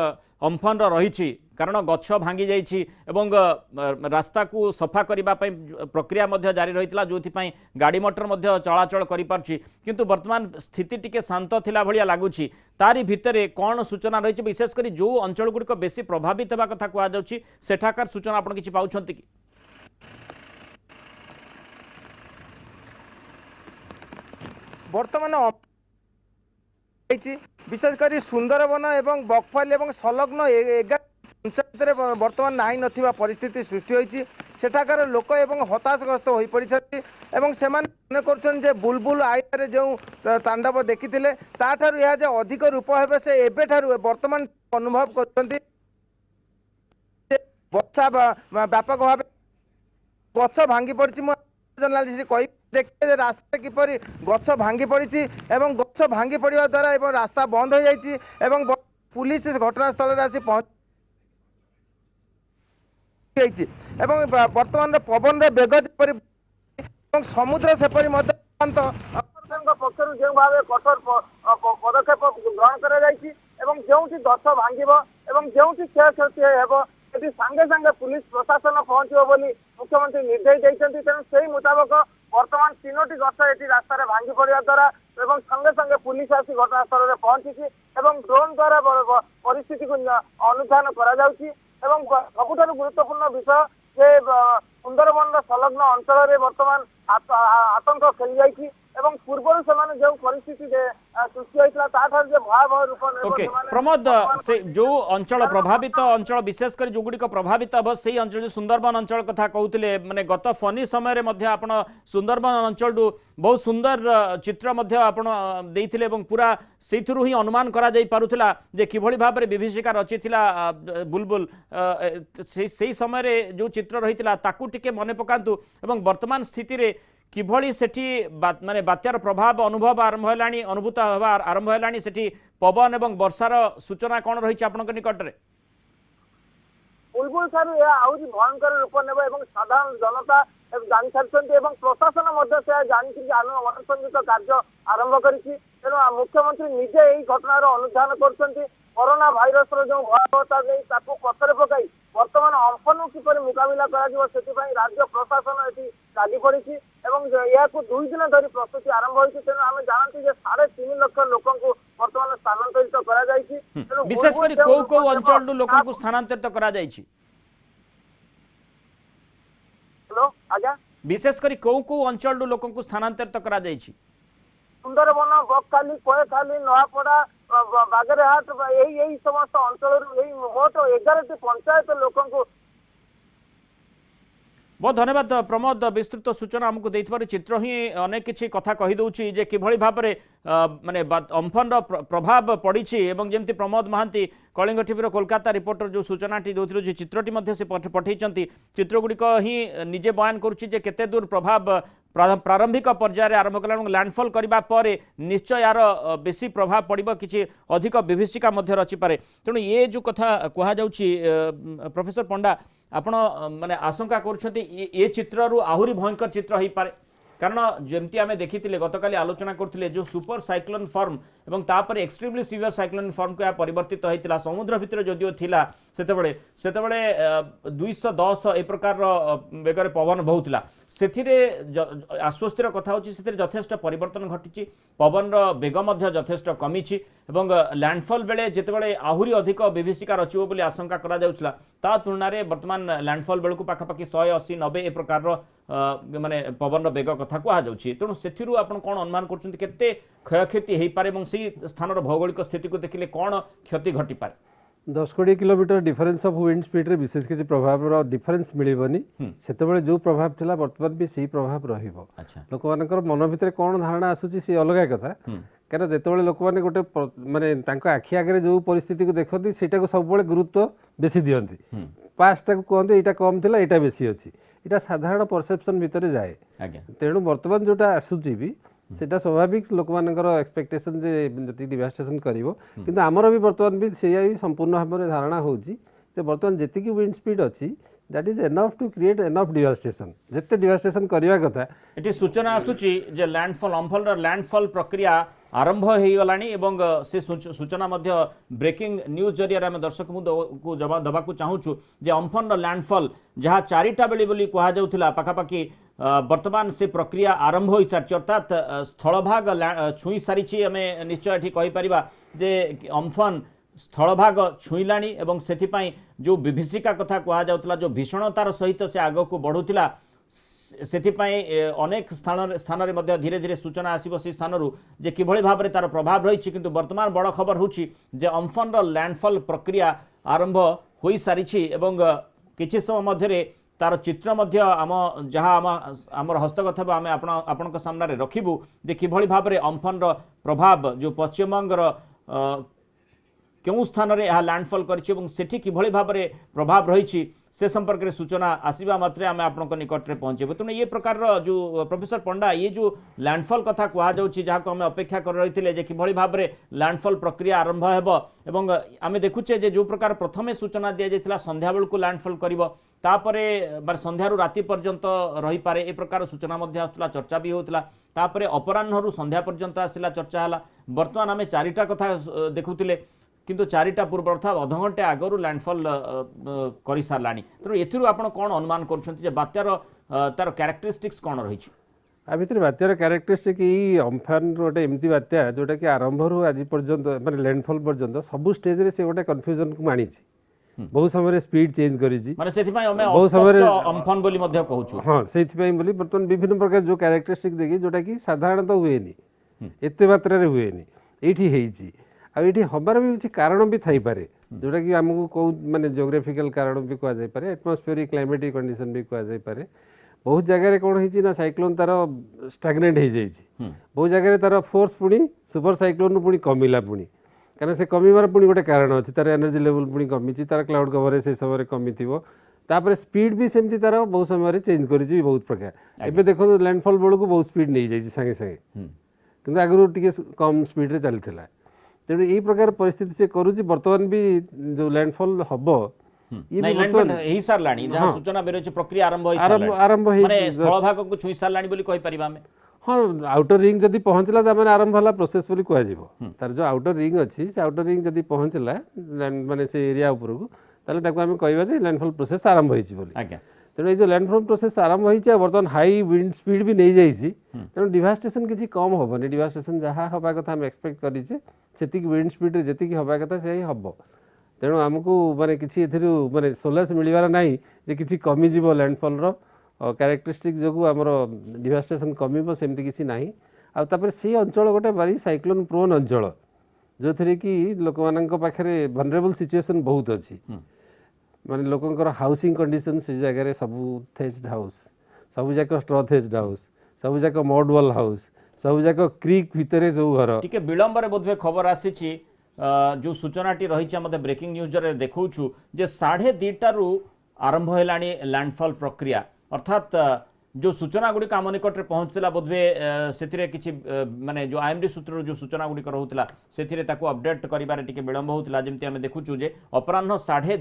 अम्फन रही कारण गछ भांगी जाइछि एवं रास्ता को सफा करने प्रक्रिया जारी रही जो गाड़ी मोटर चलाचल करि किंतु वर्तमान स्थिति टिके शांत थिला भलिया लागुछि तारी भितरे कौन सूचना रही विशेषकर जो अंचल गुड़िक बेसी प्रभावित होगा कथा कह जाउछि सेठाकार सूचना आपण किछि पाउछन्ति कि? बर्तमान विशेषकर सुंदरवन एवं बकफाल एवं संलग्न 11 पंचायत बर्तमान नाई नथिबा परिस्थिति सृष्टि होइछि। सेठाकार लोक एवं हताशग्रस्त हो पड़ते एवं से मन कर बुलबुल आइरे जो तांडव देखिथिले ताठारु यह जे अधिक रूप हेबे से एबेठारु वर्तमान अनुभव करछन्ति वर्षा व्यापक भाव गछ भांगी पड़ी जर्नालीस्ट कही देखिए रास्ता किपरि गछ भांगी पड़ी एवं गछ भांगी पड़ा द्वारा एवं रास्ता बंद हो जाइए एवं पुलिस घटनास्थल आसी पहुँच एवं वर्तमान पवन बेग जेपरि समुद्र सेपरि पक्षर जो भाव कठोर पदक्षेप ग्रहण कर जो गछ भांग जो क्षय क्षति हो सांगे सांगे पुलिस प्रशासन पहुंचो बोली मुख्यमंत्री निर्देश देते तेणु से मुताबक वर्तमान 3टी गछ ये रास्तार भांगी पड़ा द्वारा एवं संगे संगे पुलिस आसी घटनास्थल में पहुंची ड्रोन द्वारा परिस्थिति को अनुधान सबुठ गुरुत्वपूर्ण विषय जे सुंदरबन संलग्न अंचल वर्तमान आतंक खेली जाइए पूर्व से जो परिस्थिति सृष्टि होता भयावह रूप ओके प्रमोद से जो अंचल प्रभावित अंचल विशेषकर जो गुड़िक प्रभावित हम से अंचल सुंदरबन अंचल कथा कहते माने गत फनी समय आप सुंदरबन अंचल बहुत सुंदर चित्र देते पूरा से ही अनुमान करा जाई पारुथिला जे किभली भाव में विभीषिका रचिथिला बुलबुल से समय जो चित्र रही ताकू टिके मने पकांतु एवं वर्तमान स्थिति रे किभली सेठी माने बात्यार प्रभाव अनुभव आरंभ है अनुभूत होगा आरंभ है सेठी पवन एवं वर्षार सूचना कौन रही आपन निकट में? बुलबुल ठारू यह आउरी भयंकर रूप नेब एवं साधारण जनता जानी सारी प्रशासन जानी अनुसंधित कार्य आरंभ करी मुख्यमंत्री निजे यही घटनार अनुधान कर कोरोना भाइरस जो भयावहता पछरे पकाई वर्तमान अम्फन किपर मुकाबला राज्य प्रशासन ये लगी पड़ी यह 2 दिन धरी प्रस्तुति आरंभ होती तेणु आम जानते 3.5 लाख लोक वर्तमान स्थानांतरित कर विशेषकर कौ कौ अंचल लोक स्थानांतरित कर विशेषकर कौ कौ अंचल लोक स्थानांतरित कर सुंदरबन बकखाली कोएखाली नयापड़ा बागेरहाट यही समस्त अंचल मोट 11टी पंचायत लोक बहुत धन्यवाद प्रमोद विस्तृत सूचना आमको देथिबार चित्र ही अनेक किछि कथा कहि दउछि जे किभली भाव में माने अम्फन प्रभाव पड़ी एवं जमती प्रमोद महांती कलिंग टीवी कोलकाता रिपोर्टर जो सूचनाटी दौर जो चित्रटी से पठेइचंती चित्रगुड़िक ही निजे बयान करुच्ची जे केते दूर प्रभाव प्रारंभिक पर्यायर आरंभ कला लैंडफॉल करने पर निश्चय यार बेसी प्रभाव पड़ो कि अधिक विभीषिका रचिपे तेणु ये जो कथा कह प्रोफेसर पंडा आपण माने आशंका कर चित्र आहरी भयंकर चित्र हो पारे कारण जमती आम देखी गतकाली आलोचना करते जो सुपर साइक्लोन फॉर्म एवं तापर एक्सट्रीमली सिवियर साइक्लोन फॉर्म को परिवर्तित होता समुद्र भितर जदिओ थिला सेतबेले 210 ए प्रकार बेगर पवन बहुला से आश्वस्तिर कथा होची से यथेष्ट परिवर्तन घटी पवन बेग यथेष्ट कमी लैंडफॉल बेले जितेबाला आहुरी अधिक विभीषिका रचिबो बोली आशंका करा जाउछला ता तुलना रे वर्तमान लैंडफॉल बेल को पाखापाखि 180-90 ए प्रकार माने पवन बेग कथा कहा जाउछि तेणु सेथिरु आपण कोन अनुमान करछन्ति केते क्षयक्षति हेई पारे एवं सेही स्थानर भौगोलिक स्थिति को देखिले कोन क्षति घटी पारे 10-20 kilometre difference of wind speed रे विशेष किसी प्रभाव डिफरेन्स मिलिबनी सेतेबेले जो प्रभाव थिला वर्तमान भी सही प्रभाव रहिबो लोक मानकर मन भितर कोन धारणा आसुची से अलग कथा कारण जेतेबेले लोक माने गोटे माने तांको आखि आगे जो परिस्थिति को देखती सेटा को सब बेले गुरुत्व बेसी दियंती पास्टा को कहते एटा कम थिला एटा बेसी अछि एटा साधारण परसेप्शन भितर जाए तेणु वर्तमान जोटा आसुची भी सेटा स्वाभाविक लोक मानकर एक्सपेक्टेशन जे जति डिवास्टेशन करिवो किंतु हमर भी वर्तमान भी सेया भी संपूर्ण भाव में धारणा होची जे वर्तमान जेति की विंड स्पीड अछि that is enough to create enough devastation जेते डिवास्टेशन करिवा कथा एटी सूचना आसुची जे लैंडफॉल अम्फल लैंडफॉल प्रक्रिया आरंभ हो गलानी एवं से सूचना मध्य ब्रेकिंग न्यूज जरिया आम दर्शक को जवाब दबाक चाहूँ जे अम्फन लैंडफॉल जहाँ 4टा बेली बोली कहा जाउथिला पाखापाखि वर्तमान से प्रक्रिया आरंभ हो सारी अर्थात स्थलभाग छुई सारी आम निश्चय ये कहीपर जे अम्फन स्थलभाग छुईलाणी एवं सेथिपाई जो विभीषिका कथा कहा जाउथिला जो भीषणतार सहित से आग को बढ़ुथिला सेथिपाई अनेक स्थान में धीरे धीरे सूचना आसो से स्थान जे किभଳି भाव तार प्रभाव रही किंतु वर्तमान बड़ खबर होची जे अम्फन लैंडफॉल प्रक्रिया आरंभ हो सारी किछि समय मध्य तार चित्र मध्य आम जहाँ आम हस्तगत आम आपण सामने रखिबू जे किभଳି भाव अम्फन प्रभाव जो पश्चिमबंगर क्यों स्थान में यह लैंडफॉल करी किभଳି भाव प्रभाव रही से संपर्क में सूचना आसवा मात्रे आम आपण निकट में पहुँचेबू तेणु ये प्रकार जो प्रोफेसर पंडा ये जो लैंडफॉल कथा कहुच्छी जहाँ आम अपेक्षा कर रही है किभଳି भाव लैंडफॉल प्रक्रिया आरंभ हो आम देखुचे जो प्रकार प्रथमे सूचना दि जाता संध्या बेलू लैंडफॉल कर संध्यारू राति पर्यंत रही पारे ए प्रकार सूचना आसला चर्चा भी होता तापर अपराह्न संध्या पर्यंत आसला चर्चा है बर्तमान आम 4टा कथा देखुले किंतु 4टा पूर्व अर्थात अध घंटे आगु लैंडफॉल कर सारा तेणु एथिरू आपण कौन अनुमान कर बात्यार तार क्यारेक्टरिस्टिक्स कौन रही आ भितर बात्यार क्यारेक्टरिस्टिक ई अम्फान गोटे एमती बात्या जोटा कि आरंभ आज पर्यंत माने लैंडफॉल पर्यंत सब स्टेज रे से गोटे कन्फ्यूजन को मानी बहुत समय स्पीड चेंज करी माने सेथिपाई हमें अस्पष्ट अम्फान बोली मध्य कहूछु हां सेथिपाई बोली बर्तमान विभिन्न प्रकार जो क्यारेक्टरिस्टिक देखि जोटा कि साधारणतः तो हुएनी एते मात्रा रे हुएनी एठी हेइची आ एठी हबार भी किछि कारण भी थाई पारे जोटा कि हमको को माने ज्योग्राफिकल कारण भी कहा जाय पारे एटमॉस्फेरिक क्लाइमेटिक कंडीशन भी कहा जाय पारे बहुत जगह कौन होइछि ना साइक्लोन तार स्टैग्नेंट हो जाइछि बहुत जगह तार फोर्स पुणी सुपर साइक्लोन पुणी कमिला पुणी कारण से कमिबार पुणी गोटे कारण अछि तार एनर्जी लेवल पुणी कमिछि तार क्लाउड कवर से समय कमी थिबो तापर स्पीड भी सेमती तार बहुत समय चेंज करिछि बहुत प्रकार एबे देखो लैंडफॉल बेलू को बहुत स्पीड नहीं जाइछि संगे संगे किंतु आगु टिके कम स्पीड रे चलथिला तेणु यही प्रकार परिस्थिति से करूची वर्तमान भी जो लैंडफॉल हबो ये साराणी जहाँ सूचना बेरोचे प्रक्रिया आरंभ माने स्थलभाग को छुई साराणी बोली कहि परिबा हमें हाँ आउटर रिंग जदि पहुँचला तो आरंभ होला प्रोसेस बोली कहुजिवो तार जो आउटर रिंग अच्छी से आउटर रिंग जदि पहुँचला माने से एरिया ऊपर को ताले ताको आमे कहबा जे लैंडफॉल प्रोसेस आरंभ होईची बोली आज्ञा तेणु ये जो लैंडफॉल प्रोसेस आरंभ होईची वर्तमान हाई विंड स्पीड भी नहीं जाइछि तेणु डिवास्टेशन किछि कम होबनी डिवास्टेशन जहाँ हवा कथा हम एक्सपेक्ट करिचे सेतिक विंड स्पीड रे जेतिक हवा कथा से हबो तेणु आमको माने किछि एथिरु माने सोलास मिलिबार नाही जे किछि कमी जीवो लैंडफॉल रो क्यारेक्टरिस्टिक जो आमर डिवास्टेशन कमिबो सेमती किछि नाही आ तापर से अंचल गोटे बारी साइक्लोन प्रोन अंचल जो थरे कि लोक मानक पाखरे वनरेबल सिचुएशन बहुत अच्छी माने लोकंकर हाउसिंग कंडीशन से जगह रे सब थेज्ड हाउस सब जाक स्ट्रॉ थेज्ड हाउस सब जाक मड वॉल हाउस सब जाक क्रीक भितरे जो घर टिके विलंब रे बोधवे खबर आसीची जो सूचनाटी रही मते ब्रेकिंग न्यूज रे देखौछु जे 2:30 रु आरंभ हेलानी लैंडफॉल प्रक्रिया अर्थात जो सूचना गुड़िक आम निकट में पहुँचला बोधवे से किसी माने जो आईएमडी सूत्र जो सूचना गुड़िक रोला से अपडेट करिबारे टिके विलंब होता जमी आम देखुचु जे अपराह्न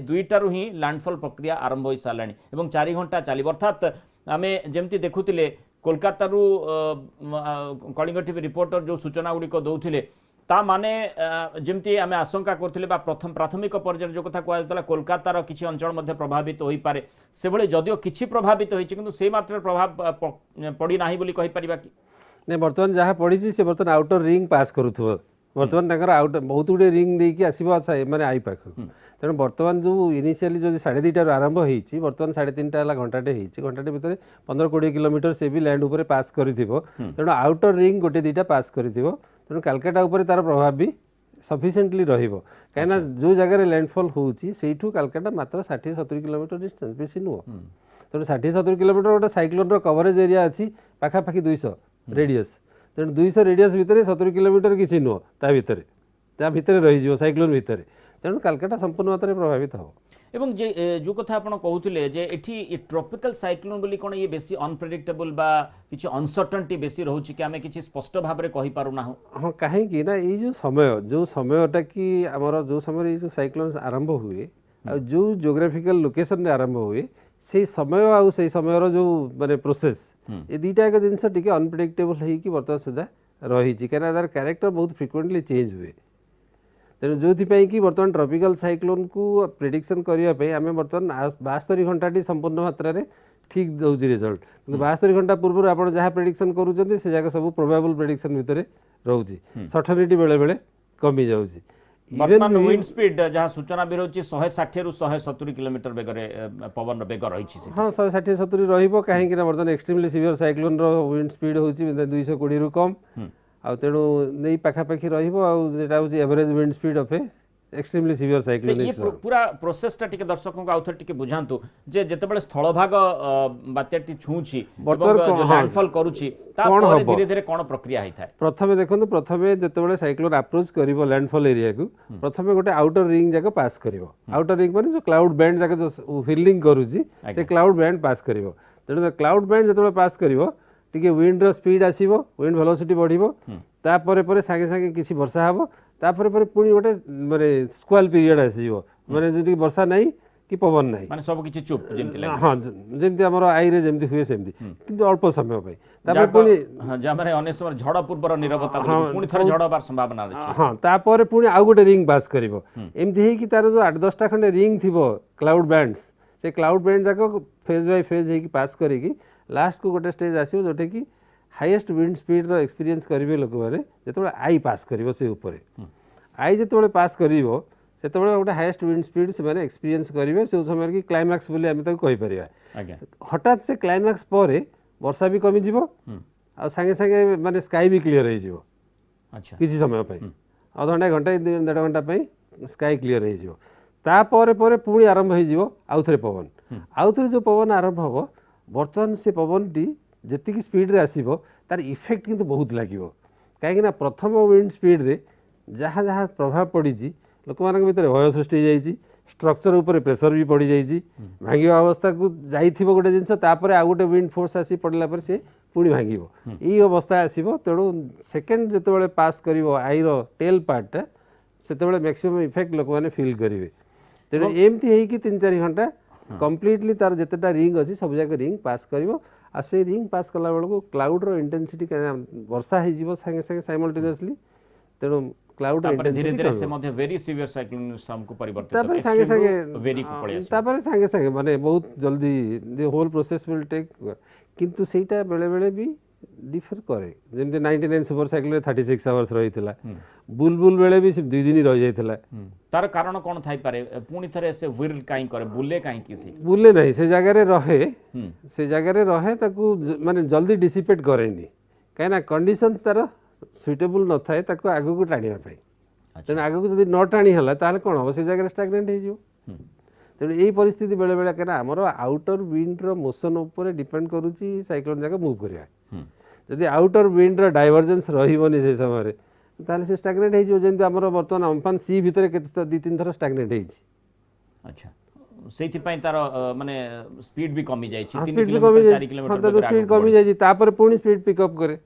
2:30 ही लैंडफॉल प्रक्रिया आरंभ हो साराणी और 4 घंटा चलो अर्थात आम जमी देखुले कोलकाता कलिंग टीवी रिपोर्टर जो सूचना गुड़िक दौले ता माने जमती आम आशंका करथिले बा प्रथम प्राथमिक पर्यायर जो कथा कहला कोलकातार किछि अंचल मध्ये प्रभावित होई पारे से भले जदियो किछि प्रभावित होइछि किंतु से मात्र प्रभाव पड़ी नाही बोली कहि परिबा कि नहीं बर्तमान जहाँ पड़ी से बर्तमान आउटर रिंग पास करूथबो बर्तमान तकर आउट बहुत गुड़े रिंग देकी आसीबो माने आई पाख तेणु बर्तमान जो इनिशियली जो 2:30 आरंभ होईछि बर्तमान 3:30 हला घंटाटे होईछि घंटाटे भितर 15-20 किलोमीटर से भी लैंड ऊपर पास करिथिबो तेणु आउटर रिंग गोटे दीटा पास करिथिबो तेणु कालकाटा ऊपर तार प्रभाव भी सफिशिएंटली रहिबो काहेना जो जगह लैंडफॉल होउछि सेठू कालकाटा मात्र 60-70 किलोमीटर डिस्टेंस बेसी नुह तेणु 60-70 किलोमीटर गोटे साइक्लोन कवरेज एरिया अच्छी पाखापाखि 200 रेडियस तेणु 200 रेडियस भितर 70 किलोमीटर किसी नुह ता भितर रही साइक्लोन भितर तेणु कालकाटा संपूर्ण मात्रा प्रभावित हो एवं जे जो कथा आपण कहूले जे एठी ट्रॉपिकल साइक्लोन बोली कोन ये बेसी अनप्रेडिक्टेबल बा किछि अनसर्टेनिटी बेसी रहउछि कि आमे किछि स्पष्ट भाव रे कहि पारु ना हो हां काहे कि ना ये जो समयटा कि हमर जो समय ये साइक्लोन आरंभ हुए आ जो जियोग्राफिकल लोकेशन में आरंभ हुए से समय आ से समय जो माने प्रोसेस ये दीटा एक जिनस टिके अनप्रेडिक्टेबल है कि वर्तमान सुधा रही कहीं तार कैरेक्टर बहुत फ्रिक्वेंटली चेंज हुए तेणु जो कि बर्तमान ट्रॉपिकल साइक्लोन को प्रेडिक्शन करने आम बर्तमान 72 घंटाटी संपूर्ण मात्रा ठीक दौर रिजल्ट कि 72 घंटा पूर्व आप जहाँ प्रेडिक्शन करुँच से जगह सब प्रोबेबल प्रेडिक्शन भितर रोचे सर्टेनिटी बेले बेले कमी जाऊँगी वर्तमान विंड स्पीड जहाँ सूचना भी रही 160 ରୁ 170 किलोमीटर बेगरे पवन बेग रही हाँ 160-170 रहिबो कहीं बर्तमान extremely severe cyclone wind speed होची 220 रु कम आ तेणु नहीं पाखापाखि रहा average wind speed of extremely severe cyclone ये पूरा प्रोसेसटा टिके दर्शकों को आउथर टिके बुझांतु जे जेतेबेले स्थलभाग बात्याटी छुंची जो लैंडफॉल करूची ता पर धीरे धीरे कोन प्रक्रिया होई थाए प्रथमे देखंतु प्रथमे जेतेबेले साइक्लोन अप्रोच करिवो लैंडफॉल एरिया को प्रथमे गोटे आउटर रिंग जाक पास करिवो आउटर रिंग माने जो क्लाउड बैंड जाक जो फिलिंग करूची से क्लाउड बैंड पास करिवो तेणु क्लाउड बैंड जेतेबेले पास करिवो टिके विंड रो स्पीड आसीबो विंड वेलोसिटी बढ़िबो तापरे परे सागे सागे किसी वर्षा हबो तापरे परे पुणी गोटे माने स्क्वाल पीरियड आसीबो माने जेति वर्षा नाही कि पवन नाही माने सब किछि चुप जेमति लागे हां जेमति हमर आई रे जेमति हुए सेमति किंतु अल्प समय पई तापरे पुणी हां जा माने अनेक समय झड़ पूर्वर निरवता पुणी थरे झड़ बार संभावना अछि हां तापरे पुणी आ गोटे रिंग पास करिवो एमति हे कि तार जो 8-10टा खंडे रिंग थिबो क्लाउड बैंड्स से क्लाउड बैंड जाको फेज बाय फेज हे कि पास करिकि लास्ट को गोटे स्टेज आसीबो जोटे कि हाईएस्ट विंड स्पीड रो एक्सपीरियंस करिवे लोक माने जेतबे आई पास करिवो से ऊपर आई जेतबे पास करिवो सेतबे गोटे हाईएस्ट विंड स्पीड से माने एक्सपीरियंस करिवे से समय कि क्लाइमैक्स बोली आमे ताको कहि परिबा आज्ञा हठात से क्लाइमैक्स परे वर्षा भी कमी जिवो आ संगे संगे माने स्काई भी क्लियर हो जिवो अच्छा किसी समय पई आधा घंटा 1.5 घंटा पई स्काई क्लियर हो जिवो ता परे परे पुणी आरंभ हो जिवो आउथरे पवन आउथरे जो पवन आरंभ हबो बर्तमान से पवन टी जेतिकी स्पीड रे आसीबो तार इफेक्ट किंतु बहुत लागिवो काहे कि ना प्रथम विंड स्पीड रे जहाँ जहाँ प्रभाव पड़ी लोक मान भीतर भय सृष्टि जाइए स्ट्रक्चर ऊपर प्रेशर भी पड़ जाइए भांगा अवस्था को जाइथिबो गोटे जिनस तापर आ गोटे विंड फोर्स आसी पड़ला पर से पुणी भांगिबो ई अवस्था आसीबो तेणु सेकेंड जेतेबेले पास करिवो आई रो टेल पार्ट सेतेबेले मैक्सिमम इफेक्ट लोक माने फील करिवे तेणु एमती है कि 3-4 घंटा कंप्लीटली तार जेतेटा रिंग अछि सब जाक रिंग पास करिवो आ से रिंग पास कला बेलको क्लाउड रो इंटेंसिटी वर्षा हो जीवो संगे संगे साइमल्टेनियसली तेणु क्लाउड धीरे धीरे से मध्ये वेरी सिवियर साइक्लोन को परिवर्तित संगे संगे वेरी को पड़े तापर संगे संगे माने बहुत जल्दी the whole process will take किंतु सेटा बेले बेले भी डिफर करे जेमते 99 सुपर साइक्लोन 36 आवर्स रहितला बुलबुल बेले भी 2 दिन रह जाइतला तार कारण कोन थाई पारे पुनी थरे से व्हिरल काई करे बुले काई किसी बुले नहीं से जगह रे रहे ताकू माने जल्दी डिसिपेट करेनी काहे ना कंडीशंस तार सुइटेबल न थाए ताकू आगु को टाणिया पाई तेणु आगु को जदि न टाणी हला ताले कोन हो से जगह स्टैग्नेंट हो जिवो तेणु यही परिस्थिति बेले बेले कहना आमर आउटर विंड रो मोशन ऊपर डिपेंड करूची साइक्लोन जाक मूव करिया जदि आउटर विंड रो डाइवर्जेंस रहिबोनी से समय ताले से स्टैग्नेंट हो जिवो जेंति हमर वर्तमान अम्फान सी भितर केते 2-3 थर स्टैग्नेंट होई अच्छा सेति पई तार माने स्पीड भी कमी जाई छी 3 किलोमीटर 4 किलोमीटर स्पीड कमी जाई तापर पुणी स्पीड पिकअप करे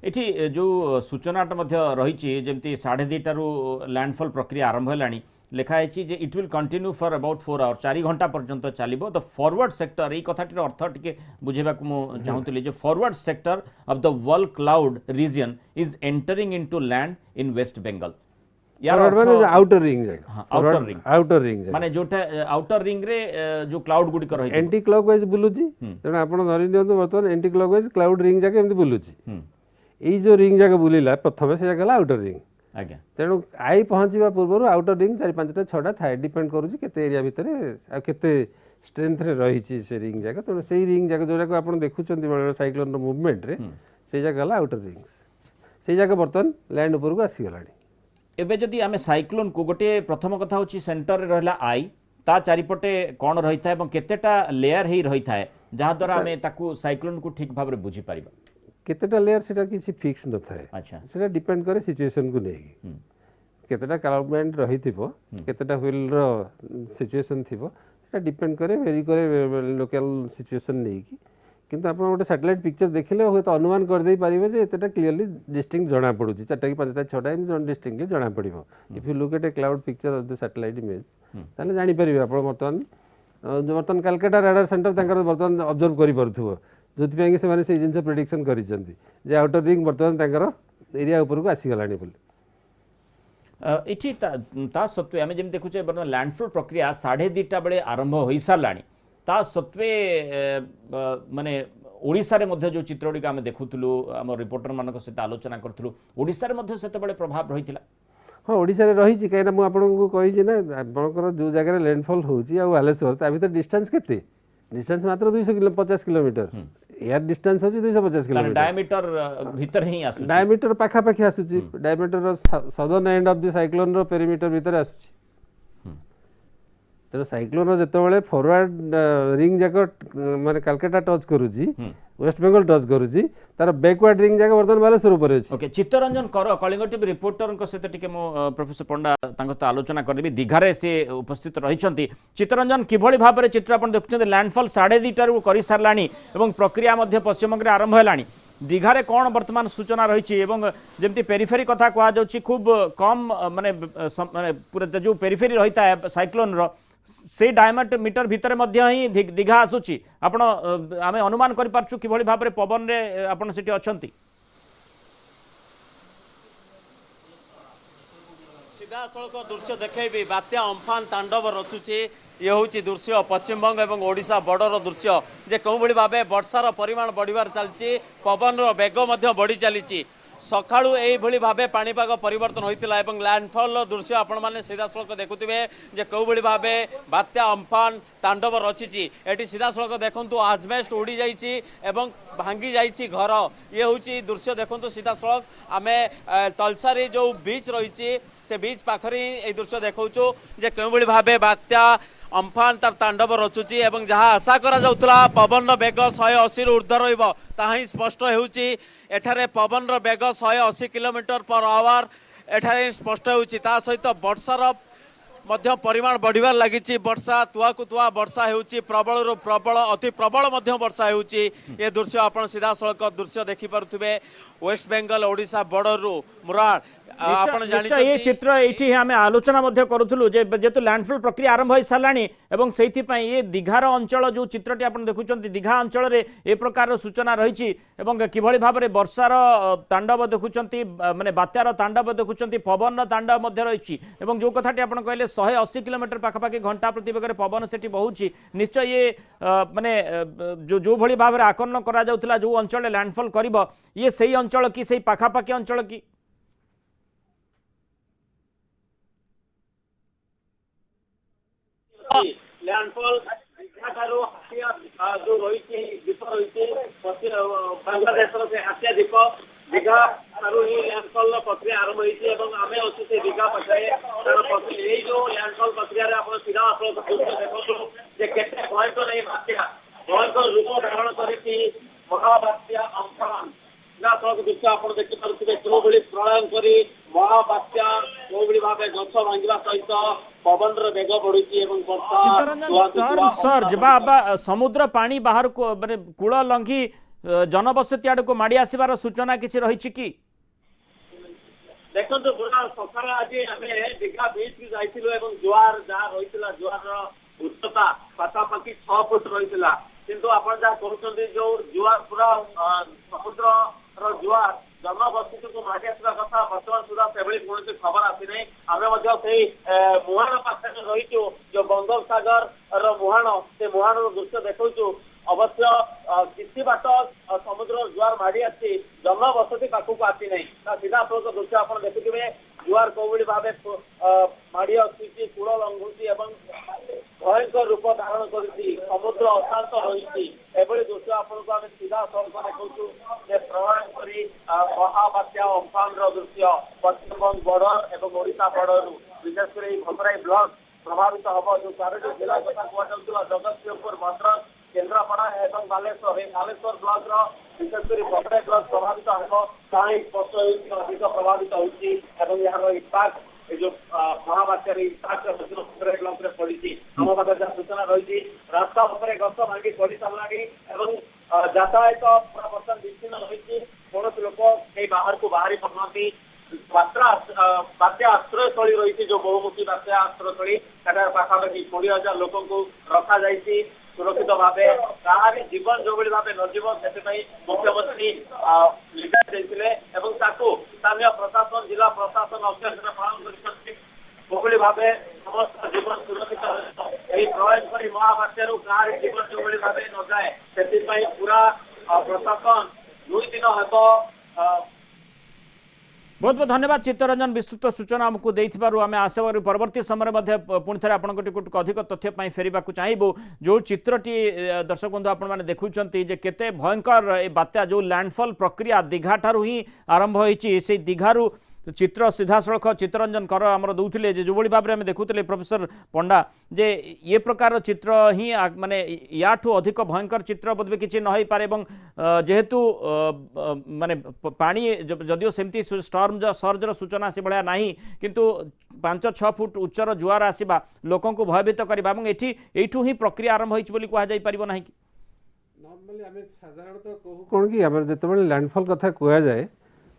एठी जो सूचनाटा मध्य रही जेमती 2:30 रु लैंडफॉल प्रक्रिया आरंभ हेलानी लिखाई जे it will continue for about 4 hour 4 घंटा पर्यंत चलिबो द फॉरवर्ड सेक्टर यही कथाटीर अर्थ टिके बुझेबा को मु चाहूतली जे forward sector of the world cloud region is entering into land in West Bengal यार माने आउटर रिंग जागा आउटर रिंग माने जोटा आउटर रिंग रे जो क्लाउड गुडी कर रही एंटी क्लॉकवाइज बुलुची तेणु आपण धरि नियंतु वर्तमान एंटी क्लॉकवाइज क्लाउड रिंग जाके एमती बुलुची एई जो रिंग जाके बुलिला प्रथमे से जागा आउटर रिंग आज्ञा तेणु आई पहुँचवा पूर्व आउटर रिंग 4-5टा 6टा थाए डिपेंड करूची केते एरिया भितर आ केते स्ट्रेंथ रे रही से रिंग जागा तेणु से रिंग जागा जोटा आपण देखुचंती बड़ साइक्लोन मूवमेंट रे से जागा आउटर रिंग्स से जागा बर्तन लैंड ऊपर को आसी गलानी एबे जदि आमे साइक्लोन को गोटे प्रथम कथा होची सेंटर रे रहला आई ता चारिपटे कौन रही था एवं केतेटा लेयर ही रही था जहाँ द्वारा आमे ताकू साइक्लोन को ठीक भाव बुझी पारिबा केतेटा लेयर सेटा किसी फिक्स न थाए अच्छा सेटा डिपेंड करे सिचुएशन को नेकी केतेटा क्लाउडमेंट रही थिबो केतेटा व्हील रो सिचुएशन थिबो सेटा डिपेंड करे वेरी करे लोकल सिचुएशन नेकी किंतु आपण गोटे सैटेलाइट पिक्चर देखिले हो तो अनुमान कर दे पारिबे जे एतेटा क्लियरली डिस्टिंक्ट जणा पडुची 4टा कि 5टा 6टा एम डिस्टिंक्टली जणा पडिबो if you look at a cloud picture of the satellite image ताले जानि परिबे आपण बर्तमान कलकत्ता रडार सेंटर तांकर बर्तमान ऑब्जर्व करि परथुबो जोथि पे से माने से जिंस प्रेडिक्शन करिसंती जे आउटर रिंग बर्तमान तांकर एरिया ऊपर को आसी गलानी बोली इठी ता सत्वे आमे जेम देखुचे बर्तमान लैंडफॉल प्रक्रिया 2:30 बेले आरंभ होई सारलानी ता सत्वे माने ओडिसा रे मध्य जो चित्रडी का आमे देखुतलु हम रिपोर्टर मानक सहित आलोचना करथलु ओडिसा रे मध्य सेते बेले प्रभाव रहितिला हाँ ओडिसा रे रही कहीं मुझे आपको कही ना आपंकर जो जगह लैंडफॉल होची आ बालेश्वर ता भीतर डिस्टेंस केते डिस्टेंस मात्र 250 किलोमीटर एयर डिस्टेंस होची 250 किलोमीटर डायमीटर भीतर ही आसु डायमीटर पाखा पाखी आसुची diameter southern end of the cyclone रो पेरीमीटर भीतर आसुची तेणु साइक्लोन जिते फॉरवर्ड रिंग जाक माने कलकत्ता टच करुची वेस्ट बेंगल टच करुची तार बैकवर्ड रिंग जाक बर्तमान बालेश्वर ऊपर अछि ओके चित्तरंजन कर कलिंग टीवी रिपोर्टर सहित टिके मो प्रोफेसर पंडा तांको तो आलोचना करबी दीघारे से उपस्थित रहिसंती चित्तरंजन किभଳି भाबरे चित्र आपण देखुछन लैंडफॉल 2:30 रू करि सारलानी एवं प्रक्रिया मध्य पश्चिम बंग रे आरंभ हेलानी दीघारे कौन वर्तमान सूचना रही एवं जमती पेरिफेरी कथा कह जाउछि खूब कम माने पूरा जो पेरिफेरी रहिता है साइक्लोन रो से डायमीटर मीटर भितर मध्य ही दीघा आसुची आपण आमे अनुमान करि पारछु किभଳି भाबरे पवन रे आपण सेठी अछंती सीधा सड़क दृश्य देखैबी बात्या अम्फान तांडव रचुची ये हूँ दृश्य पश्चिमबंग और ओडिशा बॉर्डर दृश्य जे कौ भाई भाव वर्षार परिमाण बढ़िबार चलछि पवन बेग बढ़ी चली सकाळु एभली भावे पाणीपाग परिवर्तन होइतिला एवं लैंडफॉल दृश्य आपण माने सीधा सड़क देखुथिबे जे कौ भाई भावे बात्या अम्फान तांडव रचिछि एटी सीधा सड़क देखंतु आजबेस्ट उड़ी जाइछि एवं भांगी जाइछि घर ये हूँ दृश्य देखंतु सीधा सड़क आमे तलसारी जो बीच रही से बीच पाखरी ए दृश्य देखौछु जे कौ भाई भावे बात्या अम्फान तार तांडव रचुची एवं जहाँ आशा करा जाउतला पवन बेग 180 रु ऊर्ध्व रहिबो ताहा ही स्पष्ट हेउची एठारे पवन बेग 180 किलोमीटर पर आवर एठारे स्पष्ट हेउची ता सहित वर्षार मध्य परिमाण बढ़िबार लागिची वर्षा तुआकु तुआ वर्षा हेउची प्रबल रु प्रबल अति प्रबल मध्य वर्षा हेउची ये दृश्य आपण सीधा सड़क दृश्य देखि पारुथिबे वेस्ट बेंगल ओडिशा बॉर्डर रु मुरार आपण जानि ये चित्र एठी आमे आलोचना मध्य करूथलु जे जेतु लैंडफॉल प्रक्रिया आरंभ होई सालानी एवं सेहिथि पई ये दीघार अंचल जो चित्रटी आपण देखुचंती दीघा अंचल रे ए प्रकार सूचना रहिछि एवं किभଳି भाबरे वर्षार तांडव देखुचंती माने बात्यार तांडव देखुचंती पवन तांडव मध्य रहिछि एवं जो कथाटी आपण कहले 180 किलोमीटर पाखापाखि घंटा प्रति बेगरे पवन सेठी बहुछि निश्चय ये माने जो भଳି भाबरे आकलन करा जाउतला जो अंचल लैंडफॉल करिवो ये सही अंचल की सही पाखापाखि अंचल की लैंडफॉल जो रही द्वीप रही बांग्लादेश से हाथिया द्वीप दीघा ही लैंडफॉल प्रक्रिया आरंभ होती आम अच्छे से दीघा पाखे यही जो लैंडफॉल प्रक्रिया आप सीधा देखते भयंकर नहीं बात्या भयंकर रूप धारण कर महाबात्या अम्फान सीधा सड़क दृश्य आप देखिपे जो भाई प्रलयंकरी महाबात्या जो भाव गछ भांगा सहित पवन बेग बढ़ी चित्तरंजन सर्ज बा समुद्र पानी बाहर को माने कूल लंघी जनबसती आड़ को माड़ी आसबार सूचना किसी रही कि देखो पूरा सकाल आज आम दीघा बीच की जाइलु जुआर जहाँ रही जुआर उच्चता पाखापाखि 6 फुट रही किंतु आपण जहाँ कहते जो जुआर पूरा समुद्र जुआर जनबस्ती को माटी आसवा कथा बर्तमान सुधा से कौन खबर आसी ना आम मुहाण पाखे रही जो बंगोपसागर मुहाण से मुहाण दृश्य देखु अवश्य किसी बाट समुद्र जुआर माड़ी आसी जनबसती पाखक आसी ना सीधा सड़क दृश्य आप देखुए जुआर कौली भाव माड़ी आसूची कूल लंघुची भयंकर रूप धारण कर समुद्र अशांत रही दृश्य आपको आम सीधा सड़क देखु प्रभावकारी महाबात्या अम्फान दृश्य पश्चिमबंग बॉर्डर और ओडिशा बॉर्डर विशेषकर भद्राई ब्लॉक प्रभावित हम जो 4टी जिला कथा कहला जगतसिंहपुर भद्रक केन्द्रापड़ा और बालेश्वर ब्लॉक विशेषकर भद्राई ब्लॉक प्रभावित हम 60% अधिक प्रभावित होती यार इम्पाक्ट जो महाबात्यार इम्पाक्ट भद्रक ब्लॉक में पड़ी आम पाखे जहाँ सूचना रही रास्ता उपर गछ भांगी पड़ सारा यातायात पूरा बर्तमान विच्छिन्न रही कौन लोक कई बाहर को बाहरी पारती बात्या आश्रयस्थली रही जो बहुमुखी बात्या आश्रयस्थली पाखापाखि 20,000 लोक रखा जाइए सुरक्षित भाव कहार जीवन जो भाव नजीव से मुख्यमंत्री निर्देश स्थानीय प्रशासन जिला प्रशासन अध्यक्ष पालन कर भाव समस्त जीवन सुरक्षित प्रलयकारी महाबात्यारू कहार जीवन जो भाव न जाए से पूरा प्रशासन 2 दिन हम बहुत बहुत धन्यवाद चित्तरंजन विस्तृत सूचना आमको देइथिबारु आमे आशा करू परवर्ती समय मध्ये पुणी थे आपको अधिक तथ्य फेरवा चाहबू जो चित्रटी दर्शक बंधु आपण मैंने देखुंटे जे केते भयंकर ए बात्या जो लैंडफॉल प्रक्रिया दीघा ठारू ही आरंभ होईची से दीघारू चित्र सीधा सड़क चित्तरंजन कर आमर दौले जो भाव में देखुले प्रोफेसर पंडा जे ये प्रकार चित्र ही माने याठू अधिक भयंकर चित्र बोधवे किसी न हो पारे जेहेतु माने पानी जदियो सेमती स्टॉर्म सर्जर सूचना से भाया ना किंतु 5-6 फुट उच्चर जुआर आसवा लोक भयभीत करवा एठू ही प्रक्रिया आरंभ होइछि कह जाई परिबो नाही कि नॉर्मली आमे साधारणतः कहू कोन कि आमे जेतेबेले लैंडफॉल कथा कहा जाए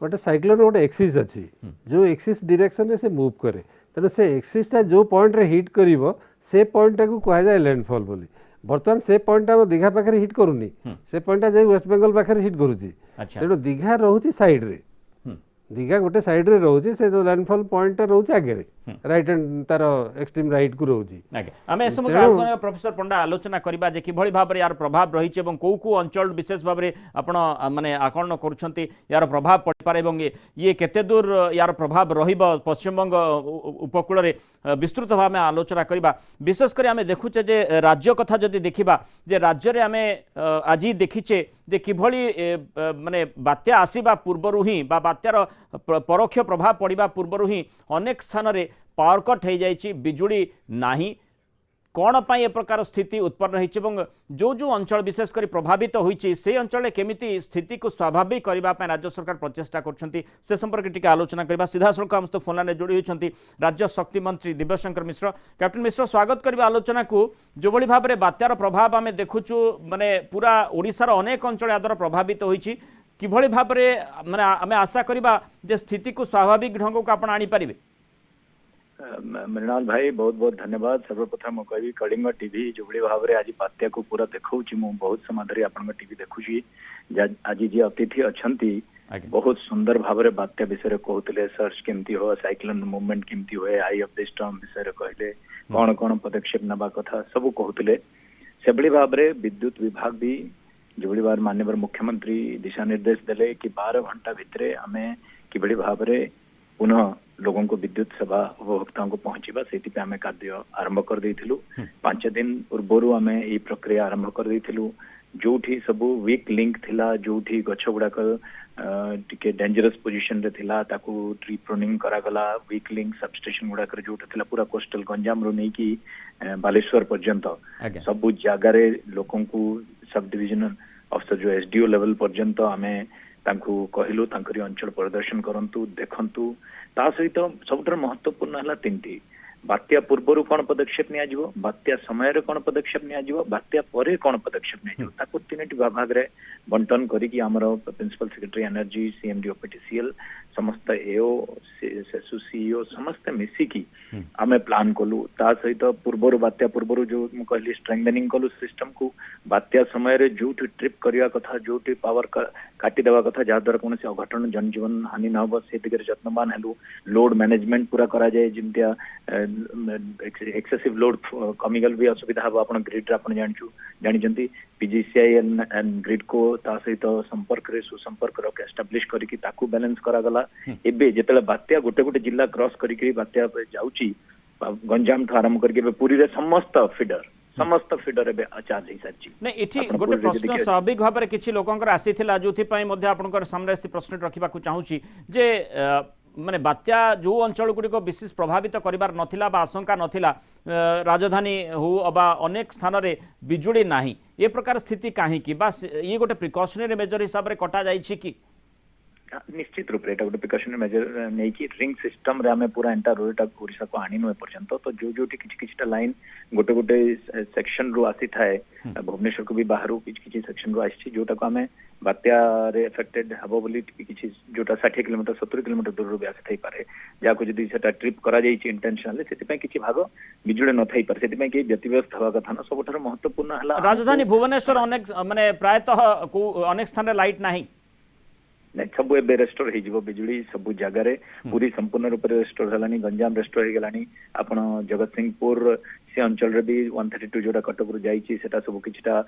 गोटे साइक्लोन गोटे एक्सिस अच्छी जो एक्सिस डिरेक्शन रे से मूव करे तेणु से एक्सिसटा जो पॉइंट रे हिट करिवो से पॉइंटा को कहा जाए लैंडफॉल बोली बर्तमान से पॉइंटा दीघा पाखे हिट करूनी से पॉइंटा जाई वेस्ट बेंगल पाखे हिट करूची तेणु दीघा रोची साइड रे दीघा गोटे साइड रे रोची से जो लैंडफॉल पॉइंट रोची आगे राइट हैंड तार एक्सट्रीम राइट को रोची आमे समय प्रोफेसर पंडा आलोचना करबा जे किभଳି भाबरे यार प्रभाव रही एवं कौ कौ अंचल विशेष भाबरे आपण माने आकलन करूछंती यार प्रभाव पड़ पारे एवं ये केते दूर यार प्रभाव रहिबो पश्चिमबंग उपकूल रे विस्तृत भाव में आलोचना करबा विशेष कर आमे देखुचे जे राज्य कथा जदि देखिबा जे राज्य रे आमे आज देखिचे जे किभଳି माने बात्या आसीबा पूर्वरु ही बा बात्यार परोक्ष प्रभाव पड़िबा पूर्वरु ही अनेक स्थान रे पावर कट हो जाइए बिजुली नाही कौन पाई ए प्रकार स्थिति उत्पन्न होइछि एवं जो जो अंचल विशेषकर प्रभावित होइछि से अंचल केमिति स्थिति को स्वाभाविक करने राज्य सरकार प्रचेषा करछंती से संपर्क टिके आलोचना करबा सीधा सड़क हम फोन लाइन जोड़ी होइछंती राज्य शक्ति मंत्री दिव्यशंकर मिश्र कैप्टेन मिश्र स्वागत करबा आलोचना को जो भली भाव में बात्यार प्रभाव आमे देखुछु माने पूरा ओडिशार अनेक अंचल यादर प्रभावित होइछि किभଳି भाव में माने आमे आशा करबा जे स्थिति को स्वाभाविक ढंग को आपण आनी परिबे मृणाल भाई बहुत बहुत धन्यवाद सर्वप्रथम कहि कलिंग टीवी जो भाव में आज बात्या को पूरा देखौछि मु बहुत समय धरी आपन टीवी देखुछि आज जी अतिथि अछंती बहुत सुंदर भाव में बात्या विषय कहते सर्च केमती हो साइक्लोन मूवमेंट केमती हुए आई ऑफ द स्टॉर्म विषय कहले कौन कौन पदक्षेप नबा कथा सब कहते से भाव में विद्युत विभाग भी जो बार माननीय मुख्यमंत्री दिशा निर्देश देले कि 12 घंटा भितर आमे कि भाव में पुनः लोगों को विद्युत सेवा उपभोक्ताओं को पहुंचवा से आम कार्य आरंभ कर देइथिलु 5 दिन पूर्व आम ये प्रक्रिया आरंभ कर देइथिलु जो सब वीक लिंक थिला जो गछ गुड़ाक टिके डेंजरस पोजिशन रे थिला ताकू ट्री प्रूनिंग करागला वीक लिंक सबस्टेशन गुड़ाक जो थिला पूरा कोस्टल गंजाम रो नहीं कि बालेश्वर पर्यंत सब जगार लोकों को सब डिविजनल अफसर जो एसडीओ लेवल पर्यंत आमे तांकू कहलु तांकरी अंचल प्रदर्शन करंतु देखंतु ता सहित सबुठार महत्वपूर्ण है 3टी बात्या पूर्व कौन पदक्षेप नियाजिवो बात्या समय कौन पदक्षेप नियाजिवो बात्या परे कौन पदक्षेप नियाजिवो ताको तीनटी विभाग रे बंटन करिकि हमर प्रिंसिपल सेक्रेटरी एनर्जी सीएमडी ओपीटीसीएल समस्त एओ सेसु सीईओ समस्त मिसिकी आमे प्लान कलु ता सहित पूर्व बात्या पूर्व जो मु कहली स्ट्रेंथनिंग कलु सिस्टम को बात्या समय रे जोठी ट्रिप करिया कथा जोठी पावर काटी देवा कथा जा द्वारा कोनसे अघटन जनजीवन हानि न हो से दिगरे यत्नवान हेलु लोड मैनेजमेंट पूरा करा जाए जिमतिया एक्सेसिव लोड कमिगल भी असुविधा हम आप ग्रिड आप जानी पीजीसीआई एंड ग्रिड को ता सहित संपर्क रे सुसंपर्क एस्टाब्लिश करके ताकू बैलेंस करागला एबे जेतले बात्या गोटे गोटे जिला क्रॉस करके बात्या जाउची गंजाम ठू आरंभ करके पुरी रे समस्त फीडर एबे चार्ज ही साची नहीं इठी गोटे प्रश्न स्वाभाविक भाव में किछि लोकंकर आसीथिला जोथि पई मध्ये आपनकर सामने से प्रश्न रखिबा को चाहूची जे माने बात्या जो अंचल गुड़िक विशेष प्रभावित करिबार नथिला बा आशंका नथिला राजधानी हो अबा अनेक स्थान रे बिजुली नाही ये प्रकार स्थिति काहे की बा ये गोटे प्रिकॉशनरी मेजर हिसाब रे कटा जाइछि कि निश्चित रूप से गोटे प्रिकॉशनरी मेजर नहीं कि रिंग सिस्टम रे हमें पूरा एंटायर रोडा ओडिशा को आनी नो पर्यंत तो जो जो किछि लाइन गोटे गोटे सेक्शन रो आसी थाए भुवनेश्वर को भी बाहर किछि सेक्शन रो आछि जोटा को हमें बात्या रे अफेक्टेड हबो बोली किछि जोटा 60 किलोमीटर 70 किलोमीटर दूर रो भी आसी थाई पारे जा को जदी सेटा ट्रिप करा जाई छि इंटेंशनली सेति पय किछि भाग बिजुळे न थाई पारे सेति पय कि व्यतिव्यस्त हवा कथा न सबठार महत्वपूर्ण हला राजधानी भुवनेश्वर अनेक माने प्रायतः अनेक स्थान रे लाइट नाही सब एबे रेस्टोर हो जिवो बिजुली सब जगह रे पूरी संपूर्ण रूप से रेस्टोर हलानी गंजाम रेस्टोर हो गलानी आपण जगत सिंहपुर से अंचल रे भी 132 जोड़ा कटक रु जाईची सेटा सब किछटा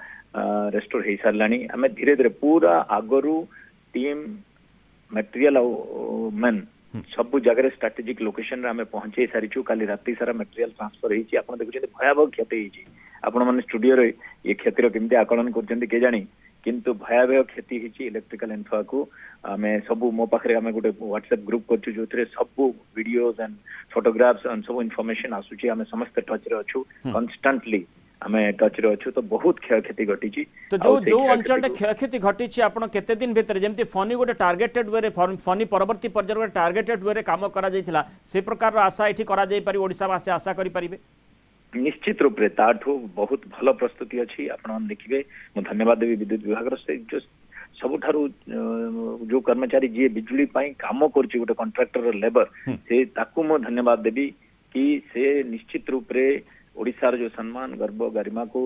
रेस्टोर हो सारलानी हमें धीरे धीरे पूरा आगरू टीम मटेरियल मैन सब जगह स्ट्रेटेजिक लोकेशन रे हमें पहुंचे सारिछु काली राति सारा मटेरियल ट्रांसफर होईची आपण देखुछे भयावह क्षति होईची आपण माने स्टूडियो रे ये क्षतिर केमते आकलन करछन्ते के जानी किंतु भयावह क्षति होईची इलेक्ट्रिकल इन्फ्रा को आमे सब मो पाखरे आमे गोटे व्हाट्सएप ग्रुप करछु जोथरे सब वीडियोस एंड फोटोग्राफ्स एंड सब इन्फॉर्मेशन आसुची आमे समस्त टच रे अछु कांस्टेंटली आमे टच रे अछु तो बहुत क्षति घटिची तो जो जो अंचल रे क्षति घटिची आपण केते दिन भीतर जेमति फनी गोटे टार्गेटेड वे रे फनी परवर्ती पर्यायर गोटे टार्गेटेड वे रे काम करा जायतिला से प्रकार आशा एठी करा जाय पारि ओडिसा वासी आशा करि परिबे निश्चित रूप से ताठू बहुत भल प्रस्तुति अच्छी आपण देखिए मु धन्यवाद देवी विद्युत विभाग से जो सबुठारु जो कर्मचारी जी बिजुली पाई काम करछि गोटे कॉन्ट्रैक्टर लेबर से ताकू मु धन्यवाद देवी कि से निश्चित रूप रे ओडिशार जो सम्मान गर्व गरिमा को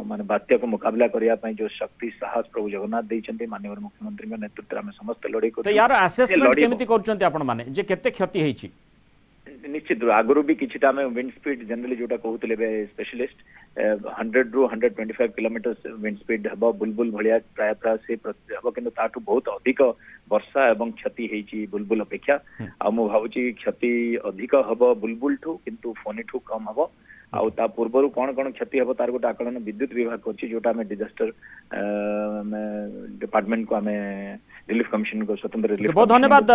माने बात्या को मुकाबला करिया पाई जो शक्ति साहस प्रभु जगन्नाथ दैछन्ते माननीय मुख्यमंत्री के नेतृत्व में समस्त लड़ाई को तो यार असेसमेंट केमिति करछन्ते आपण माने जे केते क्षति हेछि निश्चित आगु भी किछटा में विंड स्पीड जनरली जोटा कहते स्पेशलिस्ट 100 रु 125 किलोमीटर विंड स्पीड हम बुलबुल भाया प्राय प्राय से हम कि बहुत अधिक वर्षा एवं क्षति होती बुलबुल अपेक्षा आ मु भावुची क्षति अधिक हम बुलबुल ठू किंतु फोनी ठू कम हम आ पूर्व कौन कौन क्षति हम तार गोटे आकलन विद्युत विभाग कर जोटा डिजास्टर डिपार्टमेंट को हमें रिलीफ कमिशन को स्वतंत्र रिलीफ बहुत धन्यवाद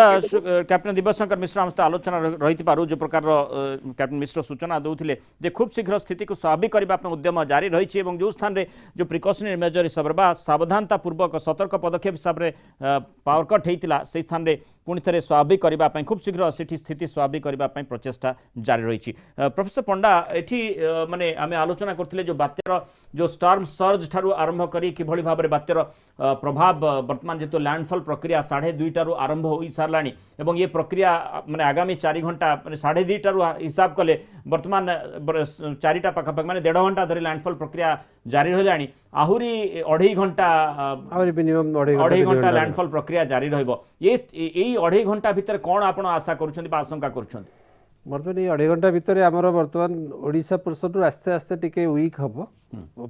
कैप्टन दिव्यशंकर मिश्र हम आलोचना रही पारू जो प्रकार कैप्टन मिश्र सूचना दौले जे खूब शीघ्र स्थिति को स्वाभाविक करने उद्यम जारी रही जो स्थान रे जो प्रिकॉशनरी मेजर हिसाब से सावधानता पूर्वक सतर्क पदक्षेप हिसाब से पावर कट होता से स्थान रे पुणी थे स्वाभाविक करने खूब शीघ्र से स्थिति स्वाभाविक करने प्रचेषा जारी रही प्रोफेसर पंडा एठी माने आमे आलोचना करथिले जो बात्यार जो स्टॉर्म सर्ज ठारू आरंभ करी कि भली भाबरे बात्यार प्रभाव वर्तमान जेतो लैंडफॉल प्रक्रिया 2:30 टारू आरंभ होई सारलानी एवं ये प्रक्रिया माने आगामी 4 घंटा माने 2:30 टारू हिसाब कले वर्तमान 4टा पाखा माने 1.5 घंटा धरी लैंडफॉल प्रक्रिया जारी रहलानी आहुरी 2.5 घंटा आहुरी मिनिमम 2.5 घंटा लैंडफॉल प्रक्रिया जारी रहइबो ये 2.5 घंटा भीतर कोन आपण आशा करूछन्ती बा आशंका करूछन्ती बर्तमान ये 2.5 घंटा भितर आमर बर्तमान ओडिशा पोर्शन आस्ते आस्ते टिके वीक हम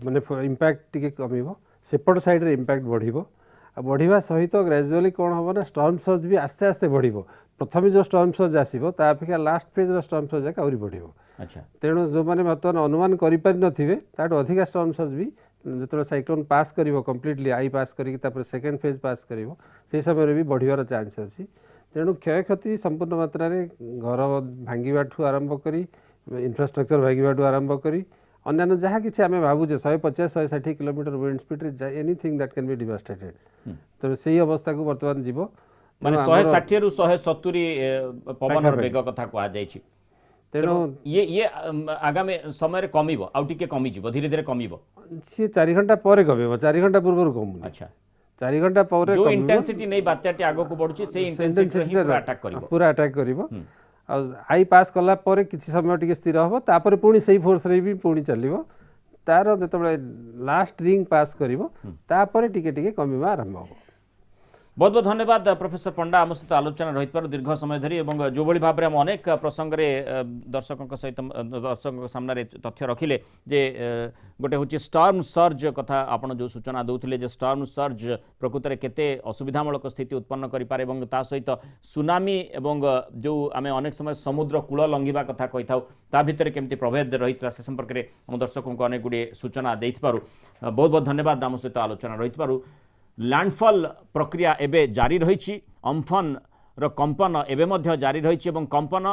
माने इंपैक्ट टिके कमिबो सेपट साइड रे इंपैक्ट बढ़िबो आ बढ़िबा सहित ग्रेजुअली कोन हम ना स्टॉर्म सर्ज भी आस्ते आस्ते बढ़िबो प्रथम जो स्टॉर्म सर्ज आसीबो ता अपेक्षा लास्ट फेज रो स्टॉर्म सर्ज का आउरी बढ़िबो अच्छा तेणु जो माने बर्तमान अनुमान करि पारि नथिबे ताटो अधिक स्टॉर्म सर्ज भी जेतले साइक्लोन पास करिवो कंप्लीटली आई पास करी तापर सेकंड फेज पास करिवो से समय रे भी बढ़िवार चांस अछि तेणु क्षय क्षति संपूर्ण मात्रा रे घर भांगीबाठू आरंभ करी इंफ्रास्ट्रक्चर भांगीबाठू आरंभ करी अन्य जहाँ कि आम भावुचे 150-160 किलोमीटर विंड स्पीड रे anything that can be devastated तो सही अवस्था को वर्तमान जीव माने 160 रु 170 पवन बेग कथा कहा जायछि तेणु ये आगामी समय कमिब आउ टिके कमिजिब धीरे धीरे कमिब सी 4 घंटा पर कमिब 4 घंटा पूर्व कमुनी अच्छा 4 घंटा पर जो इंटेंसिटी नहीं बात्याटी आगो को बढ़ुची से इंटेंसिटी ही पूरा अटैक करिवो पूरा अटैक करिवो आई पास कला पर किसी समय टिके स्थिर हबो तापर पुणी सही फोर्स रे भी पुणी चलिवो तार जतबे लास्ट रिंग पास करिवो तापर टिके टिके कमिबा आरंभ हो बहुत बहुत धन्यवाद प्रोफेसर पंडा आम सहित आलोचना रही दीर्घ समय धरी और जो भाई भाव में आम अनेक प्रसंग दर्शकों सहित दर्शकों सामने तथ्य रखिले जे गोटे हूँ स्टॉर्म सर्ज कथा आपड़ जो सूचना दौले जे स्टॉर्म सर्ज प्रकृत में केते असुविधामूलक स्थिति उत्पन्न करें और ता सहित सुनामी एवं जो आम अनेक समय समुद्र कूल लंघा कथा कही था ता भितर केमती प्रभेद रही से संपर्क में आम दर्शकों को अनेक गुड़े सूचना दे बहुत बहुत धन्यवाद आम सहित आलोचना रही लैंडफॉल प्रक्रिया एबे जारी रही अम्फन कंपन एबे मध्य जारी रही कंपन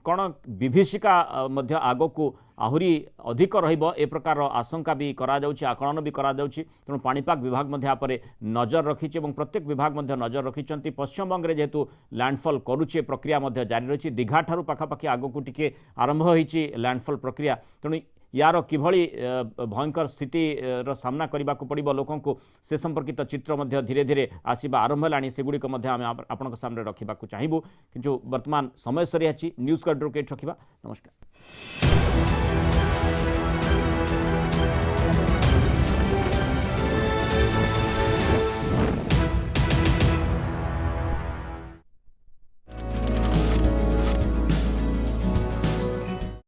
कौन विभीषिका मध्य आग को आहुरी अधिक रहिबो ए प्रकार आशंका भी करा जाउछि आकलन भी करा जाउछि तेणु पाणीपाग विभाग मध्य आपरे नजर रखिछि और प्रत्येक विभाग मध्य नजर रखिछन्ति पश्चिम बंग जेहेतु लैंडफॉल करुछि प्रक्रिया मध्य जारी रही दीघा ठारू पाखापाखि आग को टिके आरंभ होइछि लैंडफॉल प्रक्रिया तेणु यार किभली भयंकर स्थिति सामना करने को पड़ो लोकों को से संपर्कित चित्र मध्य धीरे धीरे आसवा आरंभ है सेगुड़िक आपण सामने रखा चाहबू किंतु वर्तमान समय सरी न्यूज को एडवोकेट रखा नमस्कार।